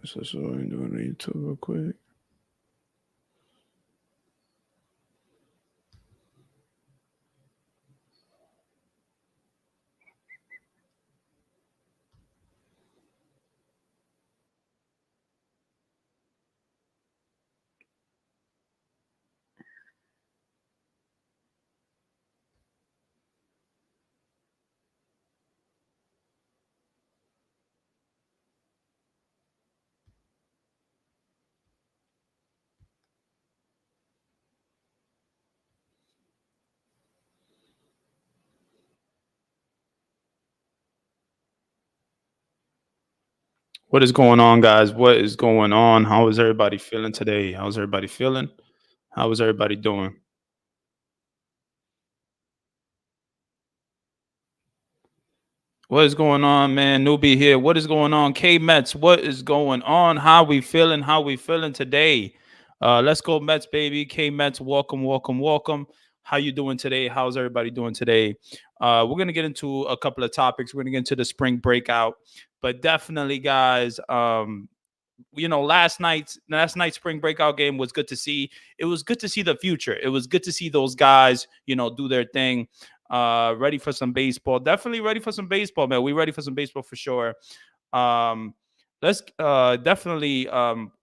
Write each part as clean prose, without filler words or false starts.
So I'm doing YouTube real quick. What is going on, guys? What is going on? How is everybody feeling today? How's everybody feeling? How is everybody doing? What is going on, man? Newbie here. What is going on? K Mets, what is going on? How we feeling? How we feeling today? Let's go Mets, baby. K Mets, welcome, welcome, welcome. How you doing today? How's everybody doing today? We're gonna get into a couple of topics. We're gonna get into the spring breakout, but definitely, guys. Last night's spring breakout game was good to see. It was good to see the future. It was good to see those guys, do their thing. Ready for some baseball. Definitely ready for some baseball, man. We ready for some baseball for sure. Let's definitely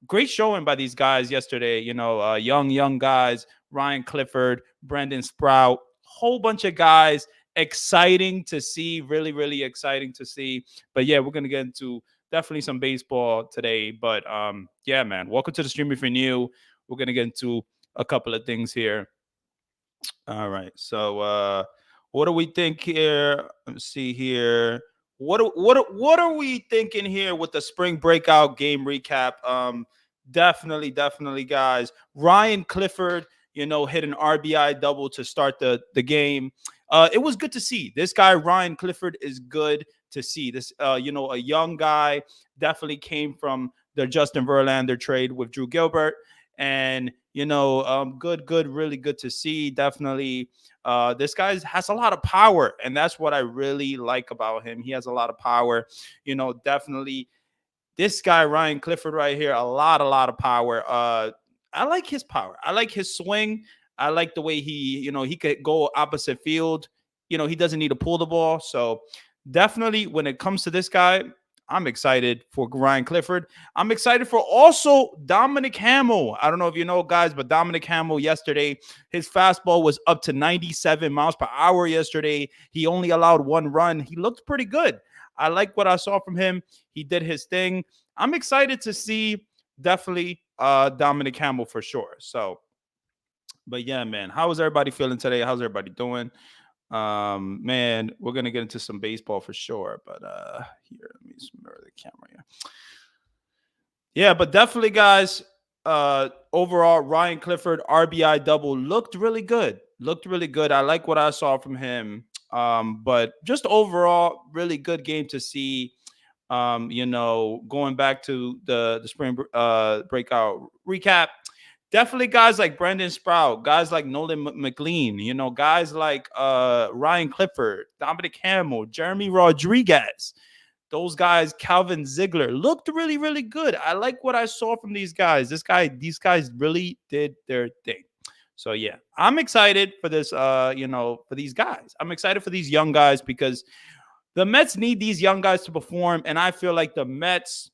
great showing by these guys yesterday. Young guys, Ryan Clifford, Brandon Sprout, whole bunch of guys. Exciting to see, really, really exciting to see. But yeah, we're gonna get into definitely some baseball today. But yeah, man, welcome to the stream if you're new. We're gonna get into a couple of things here. All right. So what do we think here? Let's see here. What are we thinking here with the spring breakout game recap? Definitely, guys. Ryan Clifford, hit an RBI double to start the game. It was good to see. This guy, Ryan Clifford, is good to see. This a young guy, definitely came from the Justin Verlander trade with Drew Gilbert. And good, really good to see. Definitely, this guy has a lot of power, and that's what I really like about him. He has a lot of power. Definitely, this guy Ryan Clifford right here, a lot of power. I like his power. I like his swing. I like the way he could go opposite field. He doesn't need to pull the ball. So definitely, when it comes to this guy, I'm excited for Ryan Clifford. I'm excited for also Dominic Hamill. I don't know if you know, guys, but Dominic Hamill yesterday, his fastball was up to 97 miles per hour yesterday. He only allowed one run. He looked pretty good. I like what I saw from him. He did his thing. I'm excited to see definitely Dominic Hamill for sure. So, but yeah, man, how is everybody feeling today? How's everybody doing? Man, we're gonna get into some baseball for sure. But here, let me mirror the camera here. Yeah, but definitely, guys. Overall, Ryan Clifford RBI double looked really good. Looked really good. I like what I saw from him. But just overall, really good game to see. Going back to the spring breakout recap, definitely guys like Brandon Sprout, guys like Nolan McLean, guys like Ryan Clifford, Dominic Hamill, Jeremy Rodriguez, those guys, Calvin Ziegler, looked really, really good. I like what I saw from these guys. These guys really did their thing. So yeah, I'm excited for this. For these guys, I'm excited for these young guys because the Mets need these young guys to perform, and I feel like the Mets,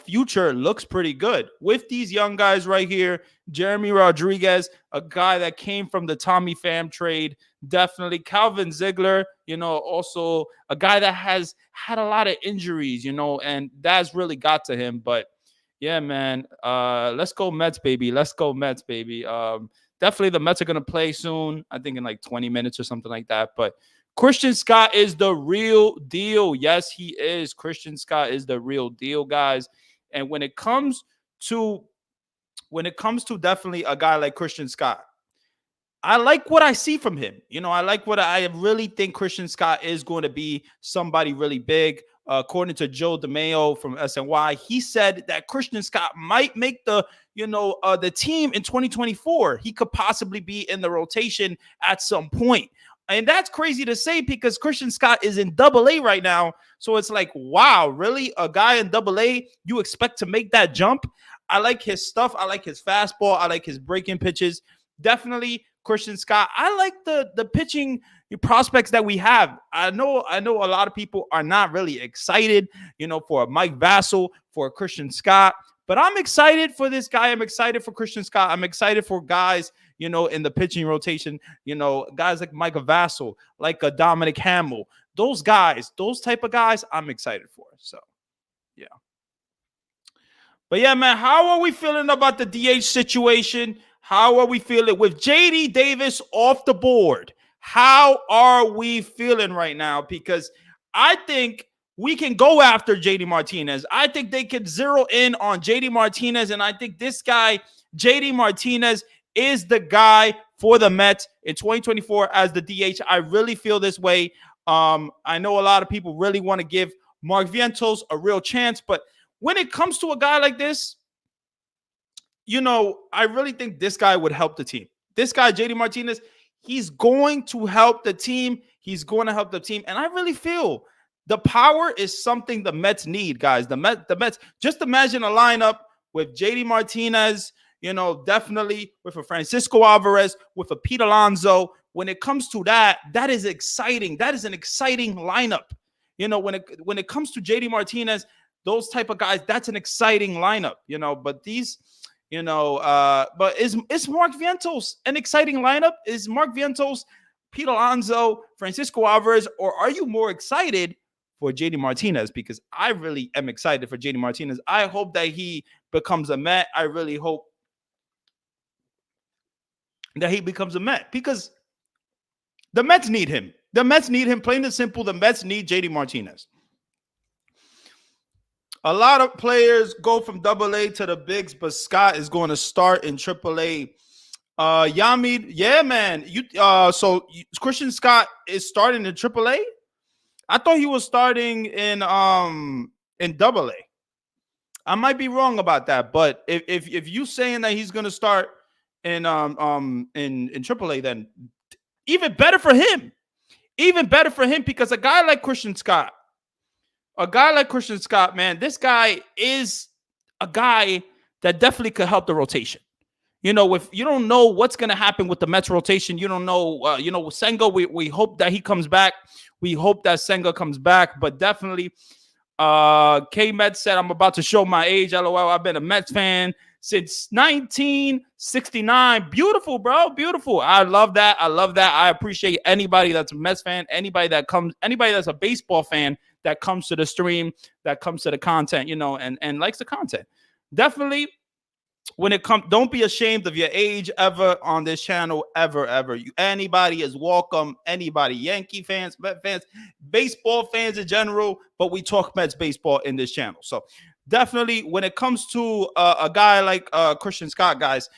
future looks pretty good with these young guys right here. Jeremy Rodriguez, a guy that came from the Tommy Pham trade, definitely. Calvin Ziegler, also a guy that has had a lot of injuries, and that's really got to him. But yeah, man, let's go Mets, baby. Let's go Mets, baby. Definitely the Mets are going to play soon. I think in like 20 minutes or something like that. But Christian Scott is the real deal. Yes, he is. Christian Scott is the real deal, guys. And when it comes to definitely a guy like Christian Scott, I like what I see from him. I like what I really think Christian Scott is going to be somebody really big. According to Joe DeMayo from SNY, he said that Christian Scott might make the team in 2024. He could possibly be in the rotation at some point. And that's crazy to say because Christian Scott is in double A right now. So it's like, wow, really? A guy in double A, you expect to make that jump? I like his stuff. I like his fastball. I like his breaking pitches. Definitely Christian Scott. I like the pitching prospects that we have. I know a lot of people are not really excited, for Mike Vassell, for Christian Scott. But I'm excited for this guy. I'm excited for Christian Scott. I'm excited for guys, in the pitching rotation, guys like Micah Vassell, like a Dominic Hamill. Those guys, those type of guys, I'm excited for. So, yeah. But yeah, man, how are we feeling about the DH situation? How are we feeling with JD Davis off the board? How are we feeling right now? Because I think we can go after JD Martinez. I think they could zero in on JD Martinez. And I think this guy, JD Martinez, is the guy for the Mets in 2024 as the DH. I really feel this way. I know a lot of people really want to give Mark Vientos a real chance, but when it comes to a guy like this, I really think this guy would help the team. This guy, JD Martinez, he's going to help the team. He's going to help the team. And I really feel the power is something the Mets need, guys. The Mets, just imagine a lineup with JD Martinez, definitely with a Francisco Alvarez, with a Pete Alonso. When it comes to that, that is exciting. That is an exciting lineup. When it comes to JD Martinez, those type of guys, that's an exciting lineup, but these, but is Mark Vientos an exciting lineup? Is Mark Vientos, Pete Alonso, Francisco Alvarez, or are you more excited for JD Martinez? Because I really am excited for JD Martinez. I hope that he becomes a Met. I really hope that he becomes a Met because the Mets need him. The Mets need him, plain and simple. The Mets need JD Martinez. A lot of players go from Double A to the bigs, but Scott is going to start in Triple A. Yamid, yeah, man. So Christian Scott is starting in Triple A. I thought he was starting in Double A. I might be wrong about that, but if you saying that he's going to start in Triple A, then even better for him. Even better for him because a guy like Christian Scott, man, this guy is a guy that definitely could help the rotation. If you don't know what's going to happen with the Mets rotation, you don't know, Senga, we hope that he comes back. We hope that Senga comes back, but definitely K-Met said, I'm about to show my age. LOL, I've been a Mets fan since 1969. Beautiful, bro. Beautiful. I love that. I appreciate anybody that's a Mets fan, anybody that's a baseball fan that comes to the stream, that comes to the content, and likes the content. Definitely, when it comes, don't be ashamed of your age ever on this channel, ever. Anybody is welcome. Anybody, Yankee fans, Met fans, baseball fans in general, but we talk Mets baseball in this channel. So definitely, when it comes to a guy like Christian Scott, guys,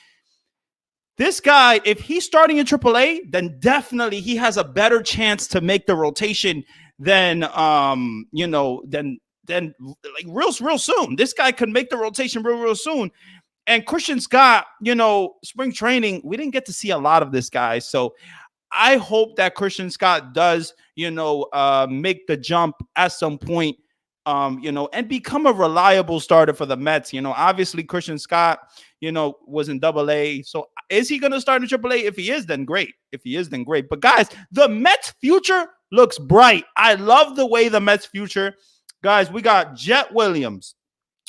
this guy, if he's starting in AAA, then definitely he has a better chance to make the rotation than like real soon. This guy could make the rotation real soon. And Christian Scott, spring training, we didn't get to see a lot of this guy. So I hope that Christian Scott does, make the jump at some point, and become a reliable starter for the Mets. Obviously Christian Scott, was in Double A. So is he going to start in Triple A? If he is, then great. But guys, the Mets future looks bright. I love the way the Mets future, guys, we got Jet Williams.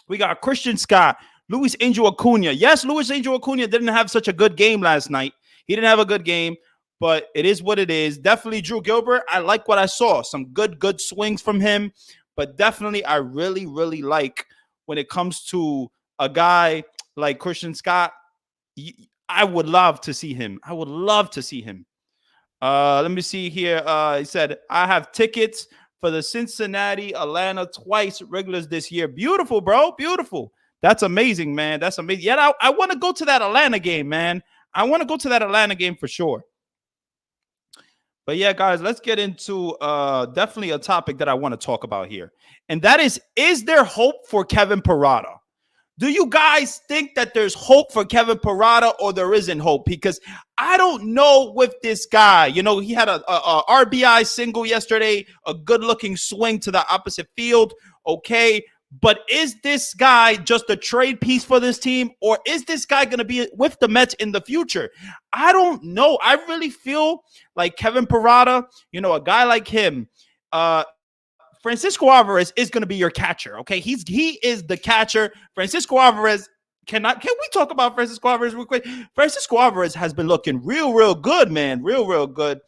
We got Christian Scott. Luis Angel Acuna. Yes, Luis Angel Acuna didn't have such a good game last night. He didn't have a good game, but it is what it is. Definitely Drew Gilbert. I like what I saw. Some good swings from him, but definitely I really like when it comes to a guy like Christian Scott. I would love to see him. Let me see here. He said, I have tickets for the Cincinnati, Atlanta twice regulars this year. Beautiful, bro. Beautiful. That's amazing, man. That's amazing. Yeah, I want to go to that Atlanta game, man. I want to go to that Atlanta game for sure. But yeah, guys, let's get into definitely a topic that I want to talk about here. And that is there hope for Kevin Parada? Do you guys think that there's hope for Kevin Parada or there isn't hope? Because I don't know with this guy. You know, he had a RBI single yesterday, a good looking swing to the opposite field. Okay. But is this guy just a trade piece for this team, or is this guy going to be with the Mets in the future? I don't know. I really feel like Kevin Parada, you know, a guy like him, Francisco Alvarez is going to be your catcher. Okay, he is the catcher. Francisco Alvarez can we talk about Francisco Alvarez real quick? Francisco Alvarez has been looking real good, man, real good.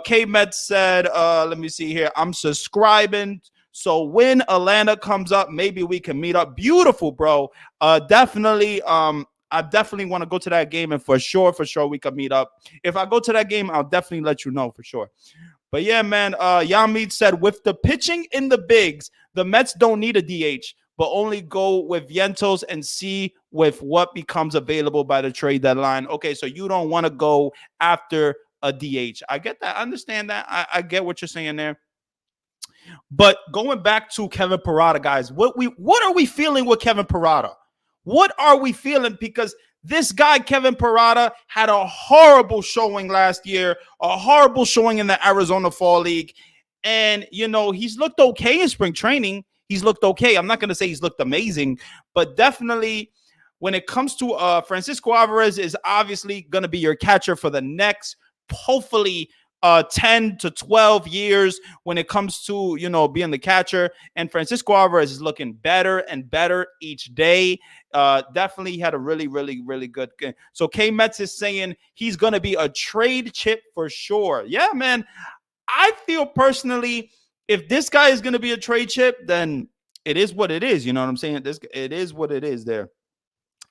K Met said, let me see here. I'm subscribing. So when Atlanta comes up, maybe we can meet up. Beautiful, bro. Definitely. I definitely want to go to that game, and for sure, we can meet up. If I go to that game, I'll definitely let you know for sure. But yeah, man, Yamid said, with the pitching in the bigs, the Mets don't need a DH, but only go with Vientos and see with what becomes available by the trade deadline. Okay, so you don't want to go after a DH. I get that. I understand that. I get what you're saying there. But going back to Kevin Parada, guys, what are we feeling with Kevin Parada? What are we feeling? Because this guy, Kevin Parada, had a horrible showing last year, a horrible showing in the Arizona Fall League. And, you know, he's looked okay in spring training. He's looked okay. I'm not going to say he's looked amazing, but definitely when it comes to Francisco Alvarez is obviously going to be your catcher for the next, hopefully, 10 to 12 years when it comes to, you know, being the catcher. And Francisco Alvarez is looking better and better each day. Definitely had a really good game. So K Metz is saying he's going to be a trade chip for sure. Yeah, man. I feel personally, if this guy is going to be a trade chip, then it is what it is. You know what I'm saying? It is what it is there.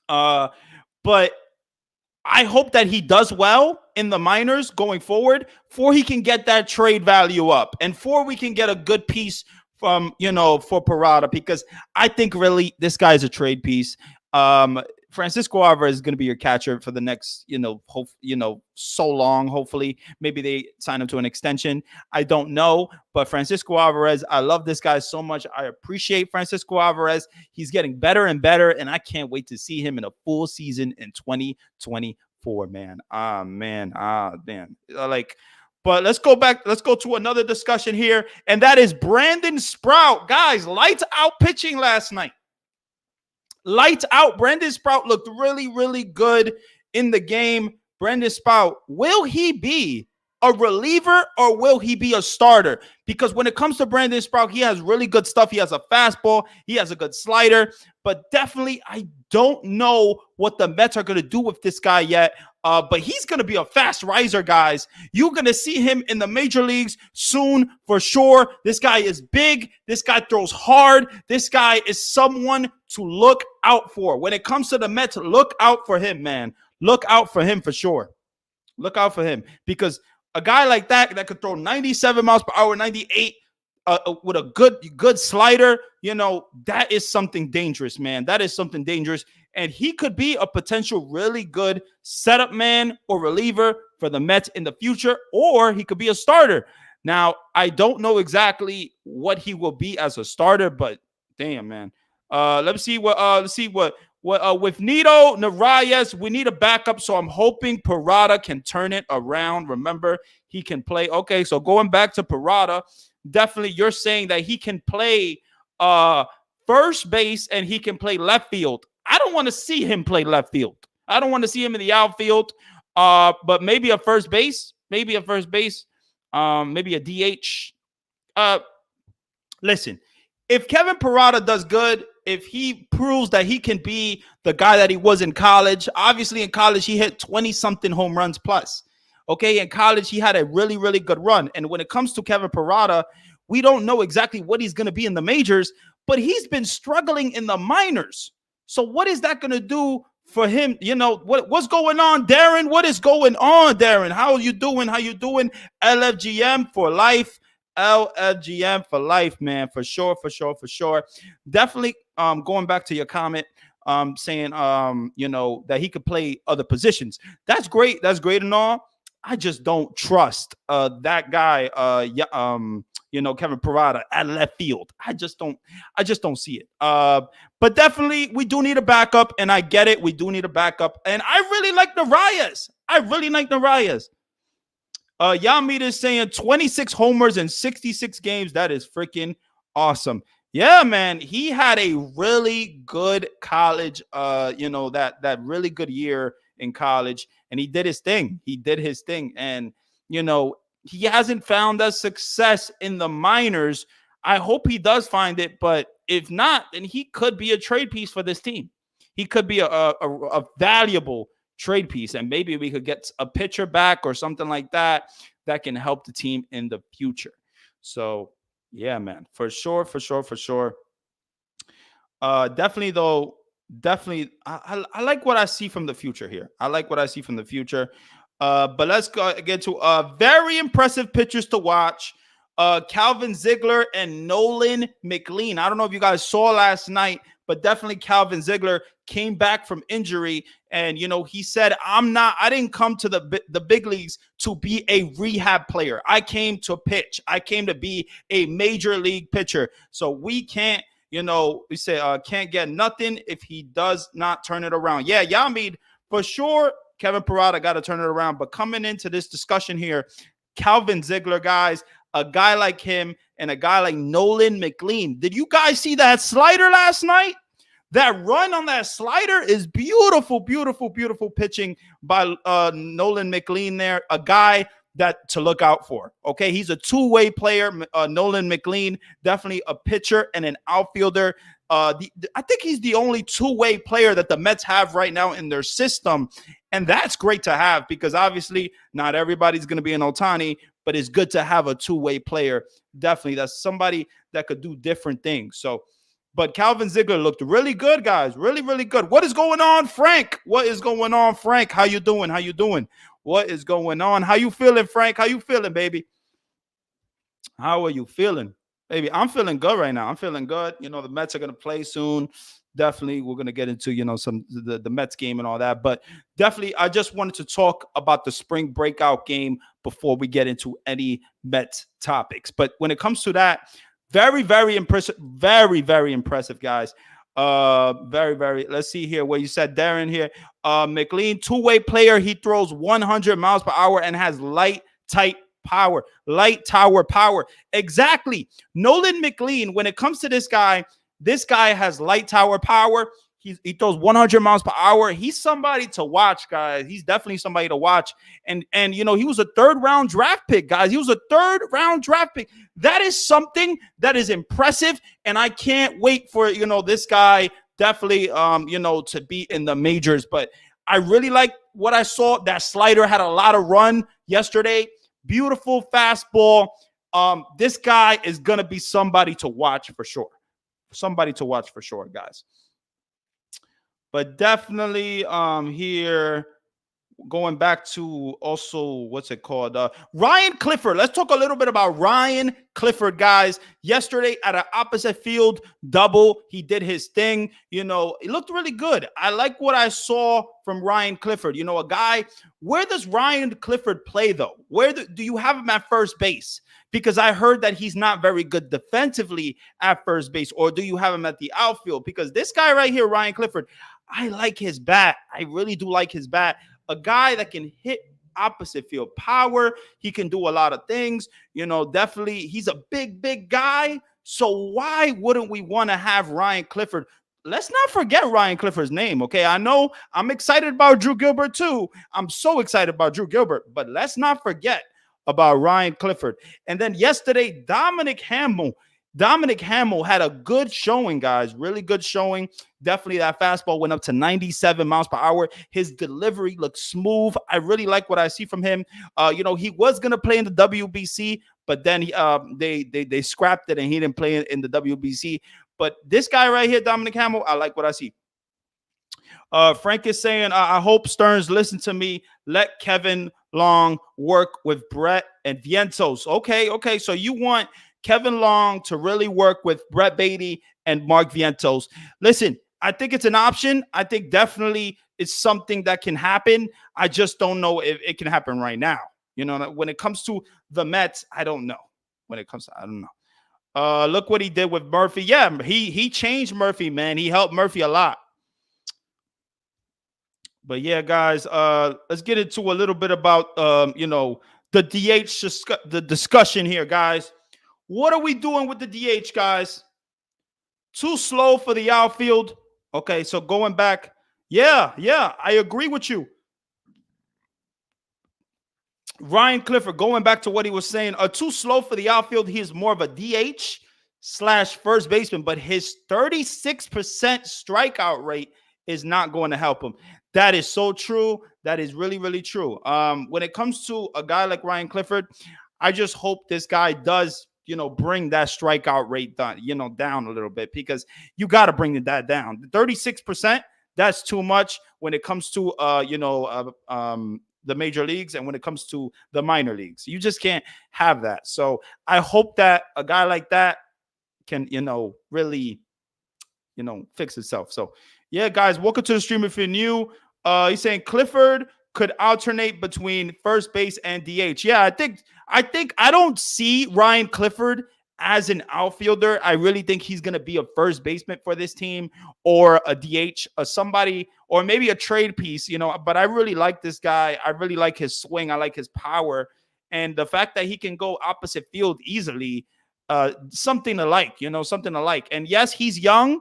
But I hope that he does well in the minors going forward, for he can get that trade value up and for we can get a good piece from, you know, for Parada, because I think really this guy is a trade piece. Francisco Alvarez is going to be your catcher for the next, so long. Hopefully, maybe they sign him to an extension. I don't know, but Francisco Alvarez, I love this guy so much. I appreciate Francisco Alvarez. He's getting better and better, and I can't wait to see him in a full season in 2024, man. Man. But let's go back. Let's go to another discussion here, and that is Brandon Sprout. Guys, lights out pitching last night. Lights out. Brandon Sprout looked really good in the game. Brandon Sprout, will he be a reliever or will he be a starter? Because when it comes to Brandon Sprout, he has really good stuff. He has a fastball. He has a good slider. But definitely, I don't know what the Mets are going to do with this guy yet. But he's going to be a fast riser, guys. You're going to see him in the major leagues soon for sure. This guy is big. This guy throws hard. This guy is someone to look out for. When it comes to the Mets, look out for him, man. Look out for him for sure. Look out for him, because a guy like that could throw 97 miles per hour, 98, with a good slider, that is something dangerous, man. That is something dangerous. And he could be a potential really good setup man or reliever for the Mets in the future, or he could be a starter. Now, I don't know exactly what he will be as a starter, but damn, man. Let's see what with Nito Narvaez, we need a backup, so I'm hoping Parada can turn it around. Remember, he can play. Okay, so going back to Parada, definitely you're saying that he can play first base and he can play left field. I don't want to see him play left field. I don't want to see him in the outfield. But maybe a first base, maybe a DH. Listen, if Kevin Parada does good, if he proves that he can be the guy that he was in college, obviously in college he hit 20-something home runs plus. Okay, in college he had a really good run. And when it comes to Kevin Parada, we don't know exactly what he's going to be in the majors, but he's been struggling in the minors. So what is that going to do for him? What's going on, Darren? What is going on, Darren? How are you doing? LFGM for life. LFGM for life, man. For sure. Definitely going back to your comment, saying that he could play other positions. That's great and all. I just don't trust that guy, Kevin Parada at left field. I just don't see it. But definitely we do need a backup, and I get it. We do need a backup, and I really like Narvaez. I really like Narvaez. Yamid is saying 26 homers in 66 games. That is freaking awesome. Yeah, man. He had a really good college, that really good year in college, and he did his thing. He did his thing. And, he hasn't found that success in the minors. I hope he does find it, but if not, then he could be a trade piece for this team. He could be a valuable trade piece, and maybe we could get a pitcher back or something like that that can help the team in the future. So yeah, man, for sure, for sure, for sure. Definitely though, definitely, I like what I see from the future here. I like what I see from the future. But let's go get to very impressive pitchers to watch. Calvin Ziegler and Nolan McLean. I don't know if you guys saw last night, but definitely Calvin Ziegler came back from injury, and he said, I didn't come to the big leagues to be a rehab player. I came to pitch. I came to be a major league pitcher. So we can't, we say can't get nothing if he does not turn it around. Yeah, Yamid, for sure, Kevin Parada got to turn it around. But coming into this discussion here, Calvin Ziegler, guys, a guy like him and a guy like Nolan McLean. Did you guys see that slider last night? That run on that slider is beautiful, beautiful, beautiful pitching by Nolan McLean there, a guy that to look out for. Okay, he's a two-way player. Nolan McLean, definitely a pitcher and an outfielder. I think he's the only two-way player that the Mets have right now in their system. And that's great to have because obviously not everybody's going to be an Ohtani, but it's good to have a two-way player. Definitely, that's somebody that could do different things. So, but Calvin Ziegler looked really good, guys. Really, really good. What is going on, Frank? What is going on, Frank? How you doing? How you doing? What is going on? How you feeling, Frank? How you feeling, baby? How are you feeling? Baby, I'm feeling good right now. I'm feeling good. The Mets are going to play soon. Definitely, we're going to get into, some the Mets game and all that. But definitely, I just wanted to talk about the spring breakout game before we get into any Mets topics. But when it comes to that, very, very impressive. Very, very impressive, guys. Very, very. Let's see here where you said Darren here. McLean, two-way player. He throws 100 miles per hour and has light tower power. Exactly. Nolan McLean, when it comes to this guy has light tower power. He throws 100 miles per hour. He's somebody to watch, guys. He's definitely somebody to watch. And he was a third-round draft pick, guys. He was a third-round draft pick. That is something that is impressive, and I can't wait for, this guy definitely, to be in the majors. But I really like what I saw. That slider had a lot of run yesterday. Beautiful fastball. This guy is going to be somebody to watch for sure. Somebody to watch for sure, guys. But definitely here, going back to also, what's it called? Ryan Clifford. Let's talk a little bit about Ryan Clifford, guys. Yesterday at an opposite field double, he did his thing. It looked really good. I like what I saw from Ryan Clifford. A guy, where does Ryan Clifford play, though? Where do you have him at first base? Because I heard that he's not very good defensively at first base. Or do you have him at the outfield? Because this guy right here, Ryan Clifford, I like his bat. I really do like his bat. A guy that can hit opposite field power. He can do a lot of things. Definitely he's a big, big guy. So why wouldn't we want to have Ryan Clifford? Let's not forget Ryan Clifford's name, okay? I know I'm excited about Drew Gilbert too. I'm so excited about Drew Gilbert, but let's not forget about Ryan Clifford. And then yesterday, Dominic Hamill had a good showing, guys. Really good showing. Definitely that fastball went up to 97 miles per hour. His delivery looked smooth. I really like what I see from him. He was going to play in the WBC, but then they scrapped it and he didn't play in the WBC. But this guy right here, Dominic Hamill, I like what I see. Frank is saying, I hope Stearns listen to me. Let Kevin Long work with Brett and Vientos. Okay. So you want Kevin Long to really work with Brett Beatty and Mark Vientos. Listen, I think it's an option. I think definitely it's something that can happen. I just don't know if it can happen right now. When it comes to the Mets, I don't know. when it comes to, I don't know. Look what he did with Murphy. Yeah, he changed Murphy, man. He helped Murphy a lot. But yeah, guys, let's get into a little bit about the the discussion here, guys. What are we doing with the DH, guys? Too slow for the outfield. Okay, so going back, yeah, I agree with you. Ryan Clifford, going back to what he was saying, too slow for the outfield. He is more of a DH slash first baseman, but his 36% strikeout rate is not going to help him. That is so true. That is really, really true. When it comes to a guy like Ryan Clifford, I just hope this guy does, bring that strikeout rate down, down a little bit, because you got to bring that down. 36%, that's too much when it comes to, the major leagues and when it comes to the minor leagues. You just can't have that. So I hope that a guy like that can, really, fix itself. So yeah, guys, welcome to the stream if you're new. He's saying Clifford could alternate between first base and DH. Yeah, I don't see Ryan Clifford as an outfielder. I really think he's going to be a first baseman for this team, or a DH, somebody, or maybe a trade piece, but I really like this guy. I really like his swing. I like his power. And the fact that he can go opposite field easily, something to like, something to like. And yes, he's young,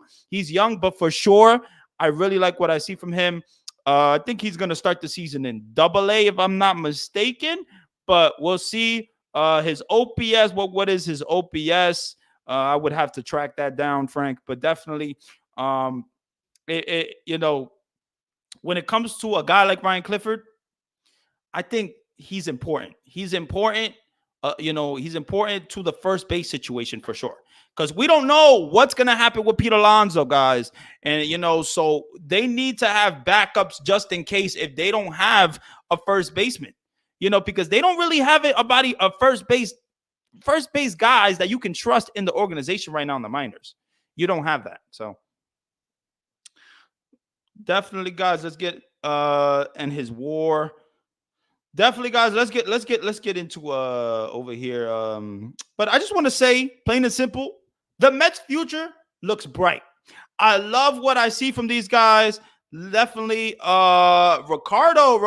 but for sure, I really like what I see from him. I think he's going to start the season in Double-A, if I'm not mistaken, but we'll see. His OPS, what is his OPS? I would have to track that down, Frank, but definitely, when it comes to a guy like Ryan Clifford, I think he's important. He's important. He's important to the first base situation for sure, because we don't know what's going to happen with Pete Alonso, guys. And, so they need to have backups just in case if they don't have a first baseman, because they don't really have a first base guys that you can trust in the organization right now in the minors. You don't have that. So definitely, guys, let's get and his WAR. Definitely, guys. Let's get into over here. But I just want to say, plain and simple, the Mets' future looks bright. I love what I see from these guys. Definitely, Ricardo,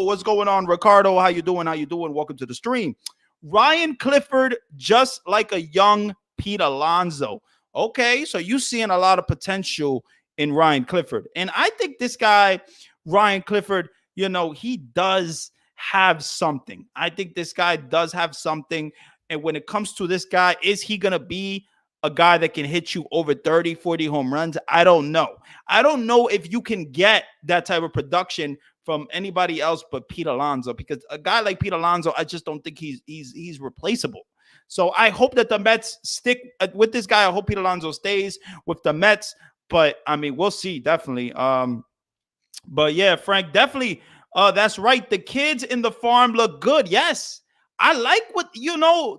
what's going on, Ricardo? How you doing? Welcome to the stream. Ryan Clifford, just like a young Pete Alonso. Okay, so you seeing a lot of potential in Ryan Clifford, and I think this guy, Ryan Clifford, he does have something. I think this guy does have something. And when it comes to this guy, is he going to be a guy that can hit you over 30, 40 home runs? I don't know. I don't know if you can get that type of production from anybody else but Pete Alonso, because a guy like Pete Alonso, I just don't think he's replaceable. So I hope that the Mets stick with this guy. I hope Pete Alonso stays with the Mets. But I mean, we'll see, definitely. But yeah, Frank, definitely. That's right. The kids in the farm look good. Yes. I like what,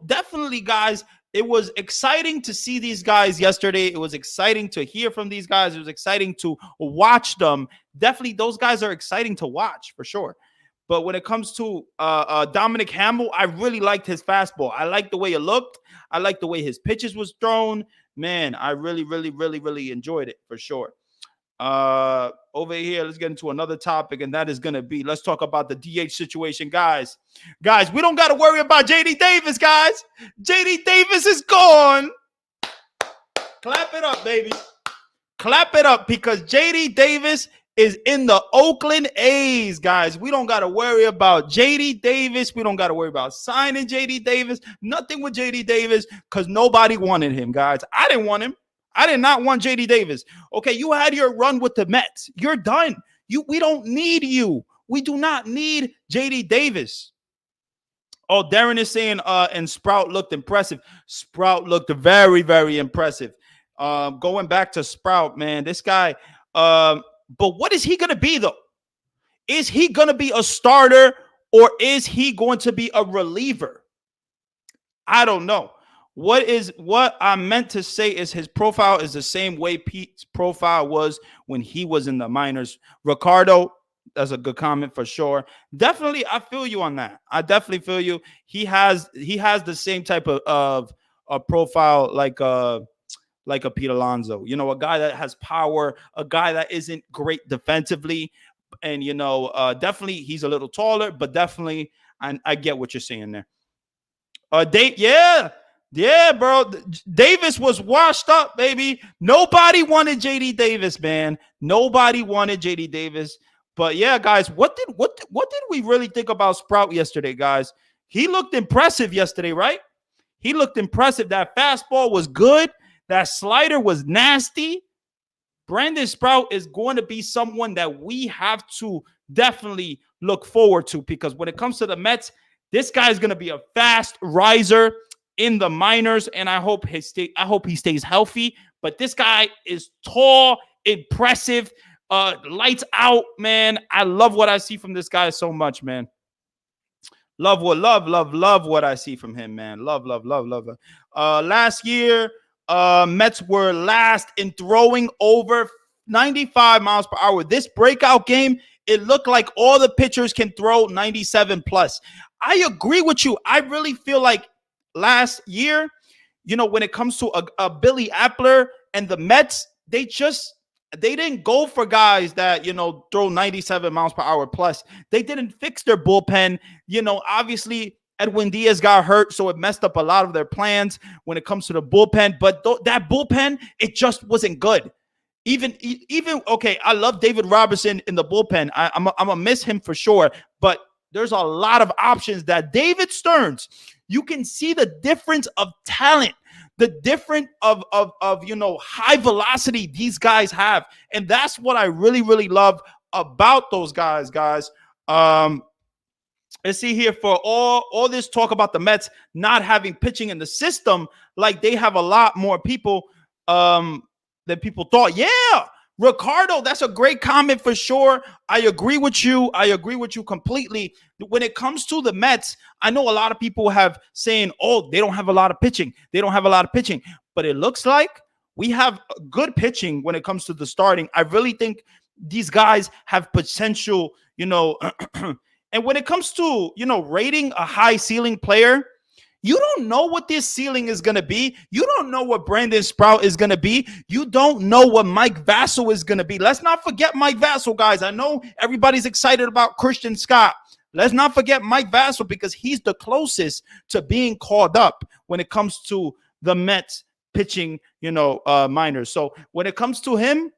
definitely, guys. It was exciting to see these guys yesterday. It was exciting to hear from these guys. It was exciting to watch them. Definitely, those guys are exciting to watch for sure. But when it comes to Dominic Hamill, I really liked his fastball. I liked the way it looked. I liked the way his pitches was thrown. Man, I really, really, really, really enjoyed it for sure. Over here, let's get into another topic, and that is going to be, let's talk about the DH situation, guys. We don't got to worry about JD Davis, guys. JD Davis is gone. Clap it up, baby. Clap it up, because JD Davis is in the Oakland A's, guys. We don't got to worry about JD Davis. We don't got to worry about signing JD Davis. Nothing with JD Davis, because nobody wanted him, guys. I didn't want him. I did not want JD Davis. Okay, you had your run with the Mets. You're done. We don't need you. We do not need JD Davis. Oh, Darren is saying, and Sprout looked impressive. Sprout looked very, very impressive. Going back to Sprout, man, this guy. But what is he going to be, though? Is he going to be a starter, or is he going to be a reliever? I don't know. What I meant to say is his profile is the same way Pete's profile was when he was in the minors. Ricardo, That's a good comment for sure. Definitely, I feel you on that. I definitely feel you. He has the same type of a profile like a Pete Alonso. You know, a guy that has power, a guy that isn't great defensively, and definitely he's a little taller, but definitely I get what you're saying there. Yeah, yeah, bro. Davis was washed up, baby. Nobody wanted JD Davis, man. Nobody wanted JD Davis. But yeah, guys, what did we really think about Sprout yesterday, guys? He looked impressive yesterday, right? He looked impressive. That fastball was good. That slider was nasty. Brandon Sprout is going to be someone that we have to definitely look forward to, because when it comes to the Mets, this guy is going to be a fast riser in the minors, and I hope he stays healthy. But this guy is tall, impressive, lights out, man. I love what I see from this guy so much, man. Love what I see from him, man. Love. Last year, Mets were last in throwing over 95 miles per hour. This breakout game, it looked like all the pitchers can throw 97 plus. I agree with you. I really feel like last year, when it comes to a Billy Appler and the Mets, they didn't go for guys that throw 97 miles per hour plus. They didn't fix their bullpen. Obviously Edwin Diaz got hurt, so it messed up a lot of their plans when it comes to the bullpen. But that bullpen, it just wasn't good. Even okay, I love David Robertson in the bullpen. I'm gonna miss him for sure. But there's a lot of options that David Stearns. You can see the difference of talent, the different of high velocity these guys have, and that's what I really love about those guys. Let's see here, for all this talk about the Mets not having pitching in the system, like they have a lot more people than people thought. Yeah, Ricardo, that's a great comment for sure. I agree with you. I agree with you completely. When it comes to the Mets, I know a lot of people have saying, oh, they don't have a lot of pitching. They don't have a lot of pitching. But it looks like we have good pitching when it comes to the starting. I really think these guys have potential, and when it comes to, rating a high ceiling player, you don't know what this ceiling is going to be. You don't know what Brandon Sprout is going to be. You don't know what Mike Vassell is going to be. Let's not forget Mike Vassell, guys. I know everybody's excited about Christian Scott. Let's not forget Mike Vassell, because he's the closest to being called up when it comes to the Mets pitching, minors. So when it comes to him,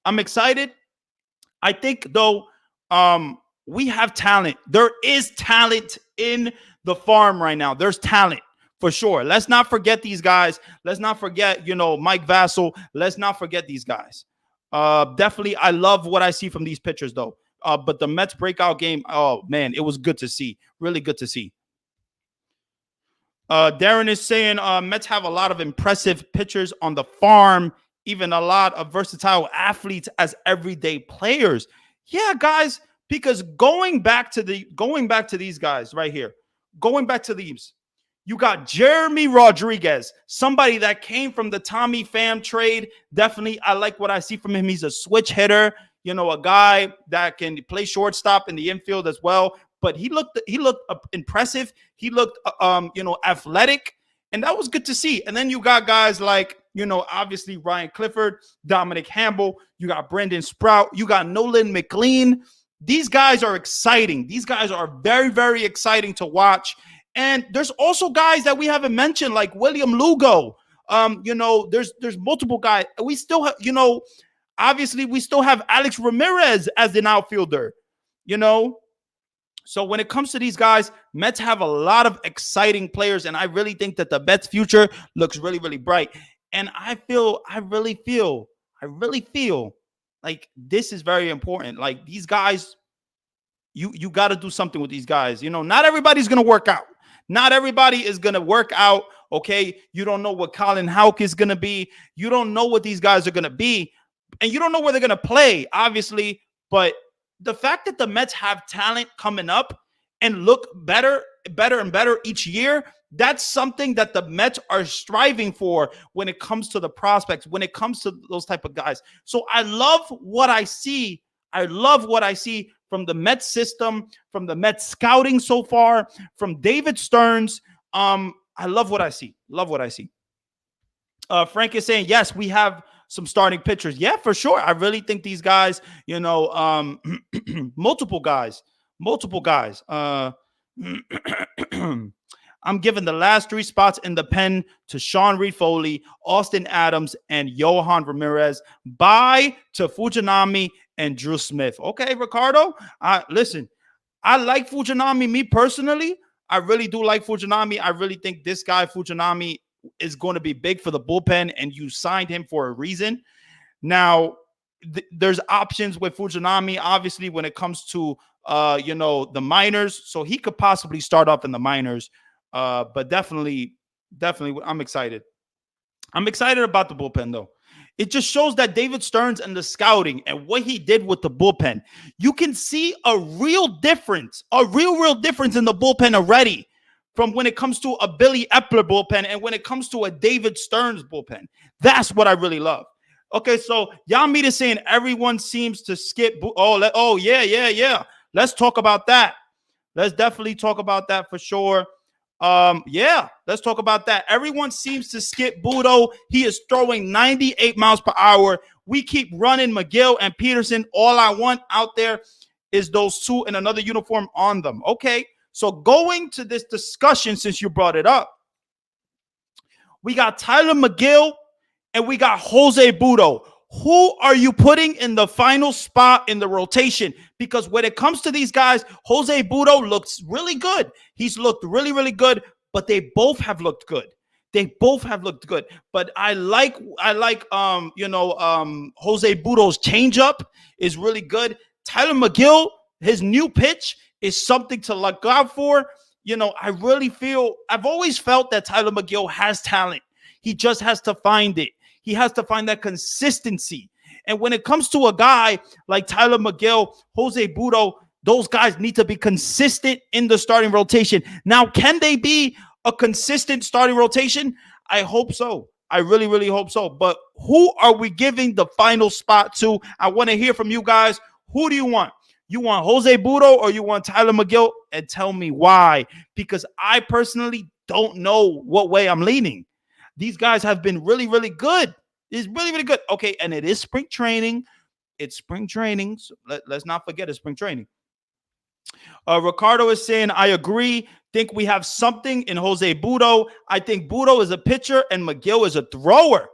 I'm excited. I think, though, we have talent. There is talent in the farm right now. There's talent for sure. Let's not forget these guys. Let's not forget, Mike Vassell. Let's not forget these guys. Definitely, I love what I see from these pitchers, though. But the Mets breakout game, oh, man, it was good to see. Really good to see. Darren is saying Mets have a lot of impressive pitchers on the farm, even a lot of versatile athletes as everyday players. Yeah, guys, because going back to these guys right here, you got Jeremy Rodriguez, somebody that came from the Tommy Pham trade. Definitely, I like what I see from him. He's a switch hitter, a guy that can play shortstop in the infield as well. But he looked impressive. He looked, athletic, and that was good to see. And then you got guys like, obviously Ryan Clifford, Dominic Hamble. You got Brendan Sprout. You got Nolan McLean. These guys are exciting. These guys are very, very exciting to watch. And there's also guys that we haven't mentioned, like William Lugo. There's multiple guys. We still have, obviously we still have Alex Ramirez as an outfielder, So when it comes to these guys, Mets have a lot of exciting players, and I really think that the Mets' future looks really, really bright. And I really feel like this is very important. Like these guys, you got to do something with these guys. Not everybody's going to work out. Not everybody is going to work out. Okay. You don't know what Colin Houck is going to be. You don't know what these guys are going to be. And you don't know where they're going to play, obviously. But the fact that the Mets have talent coming up and look better and better each year, that's something that the Mets are striving for when it comes to the prospects, when it comes to those type of guys. So I love what I see. I love what I see from the Mets system, from the Mets scouting so far, from David Stearns. I love what I see. Love what I see. Frank is saying, yes, we have some starting pitchers. Yeah, for sure. I really think these guys, multiple guys, multiple guys. I'm giving the last three spots in the pen to Sean Reed Foley, Austin Adams, and Johan Ramirez. Bye to Fujinami and Drew Smith. Okay, Ricardo. Listen, I like Fujinami. Me personally, I really do like Fujinami. I really think this guy Fujinami is going to be big for the bullpen, and you signed him for a reason. Now, there's options with Fujinami, obviously, when it comes to the minors. So he could possibly start off in the minors. But definitely, I'm excited. I'm excited about the bullpen, though. It just shows that David Stearns and the scouting and what he did with the bullpen, you can see a real difference in the bullpen already from when it comes to a Billy Epler bullpen and when it comes to a David Stearns bullpen. That's what I really love. Okay, so Yamid is saying everyone seems to skip. Yeah. Let's talk about that. Let's definitely talk about that for sure. Let's talk about that. Everyone seems to skip Budo. He is throwing 98 miles per hour. We keep running McGill and Peterson. All I want out there is those two in another uniform on them. Okay, so going to this discussion, since you brought it up, we got Tyler McGill and we got Jose Budo. Who are you putting in the final spot in the rotation? Because when it comes to these guys, Jose Budo looks really good. He's looked really, really good, but they both have looked good. But I like Jose Budo's changeup is really good. Tyler McGill, his new pitch is something to look out for. I've always felt that Tyler McGill has talent. He just has to find it. He has to find that consistency. And when it comes to a guy like Tyler McGill, Jose Budo, those guys need to be consistent in the starting rotation. Now, can they be a consistent starting rotation? I hope so. I really, really hope so. But who are we giving the final spot to? I want to hear from you guys. Who do you want? You want Jose Budo or you want Tyler McGill? And tell me why. Because I personally don't know what way I'm leaning. These guys have been really, really good. It's really, really good. Okay, and it is spring training. It's spring training. So let's not forget it's spring training. Ricardo is saying, I agree. Think we have something in Jose Budo. I think Budo is a pitcher and McGill is a thrower.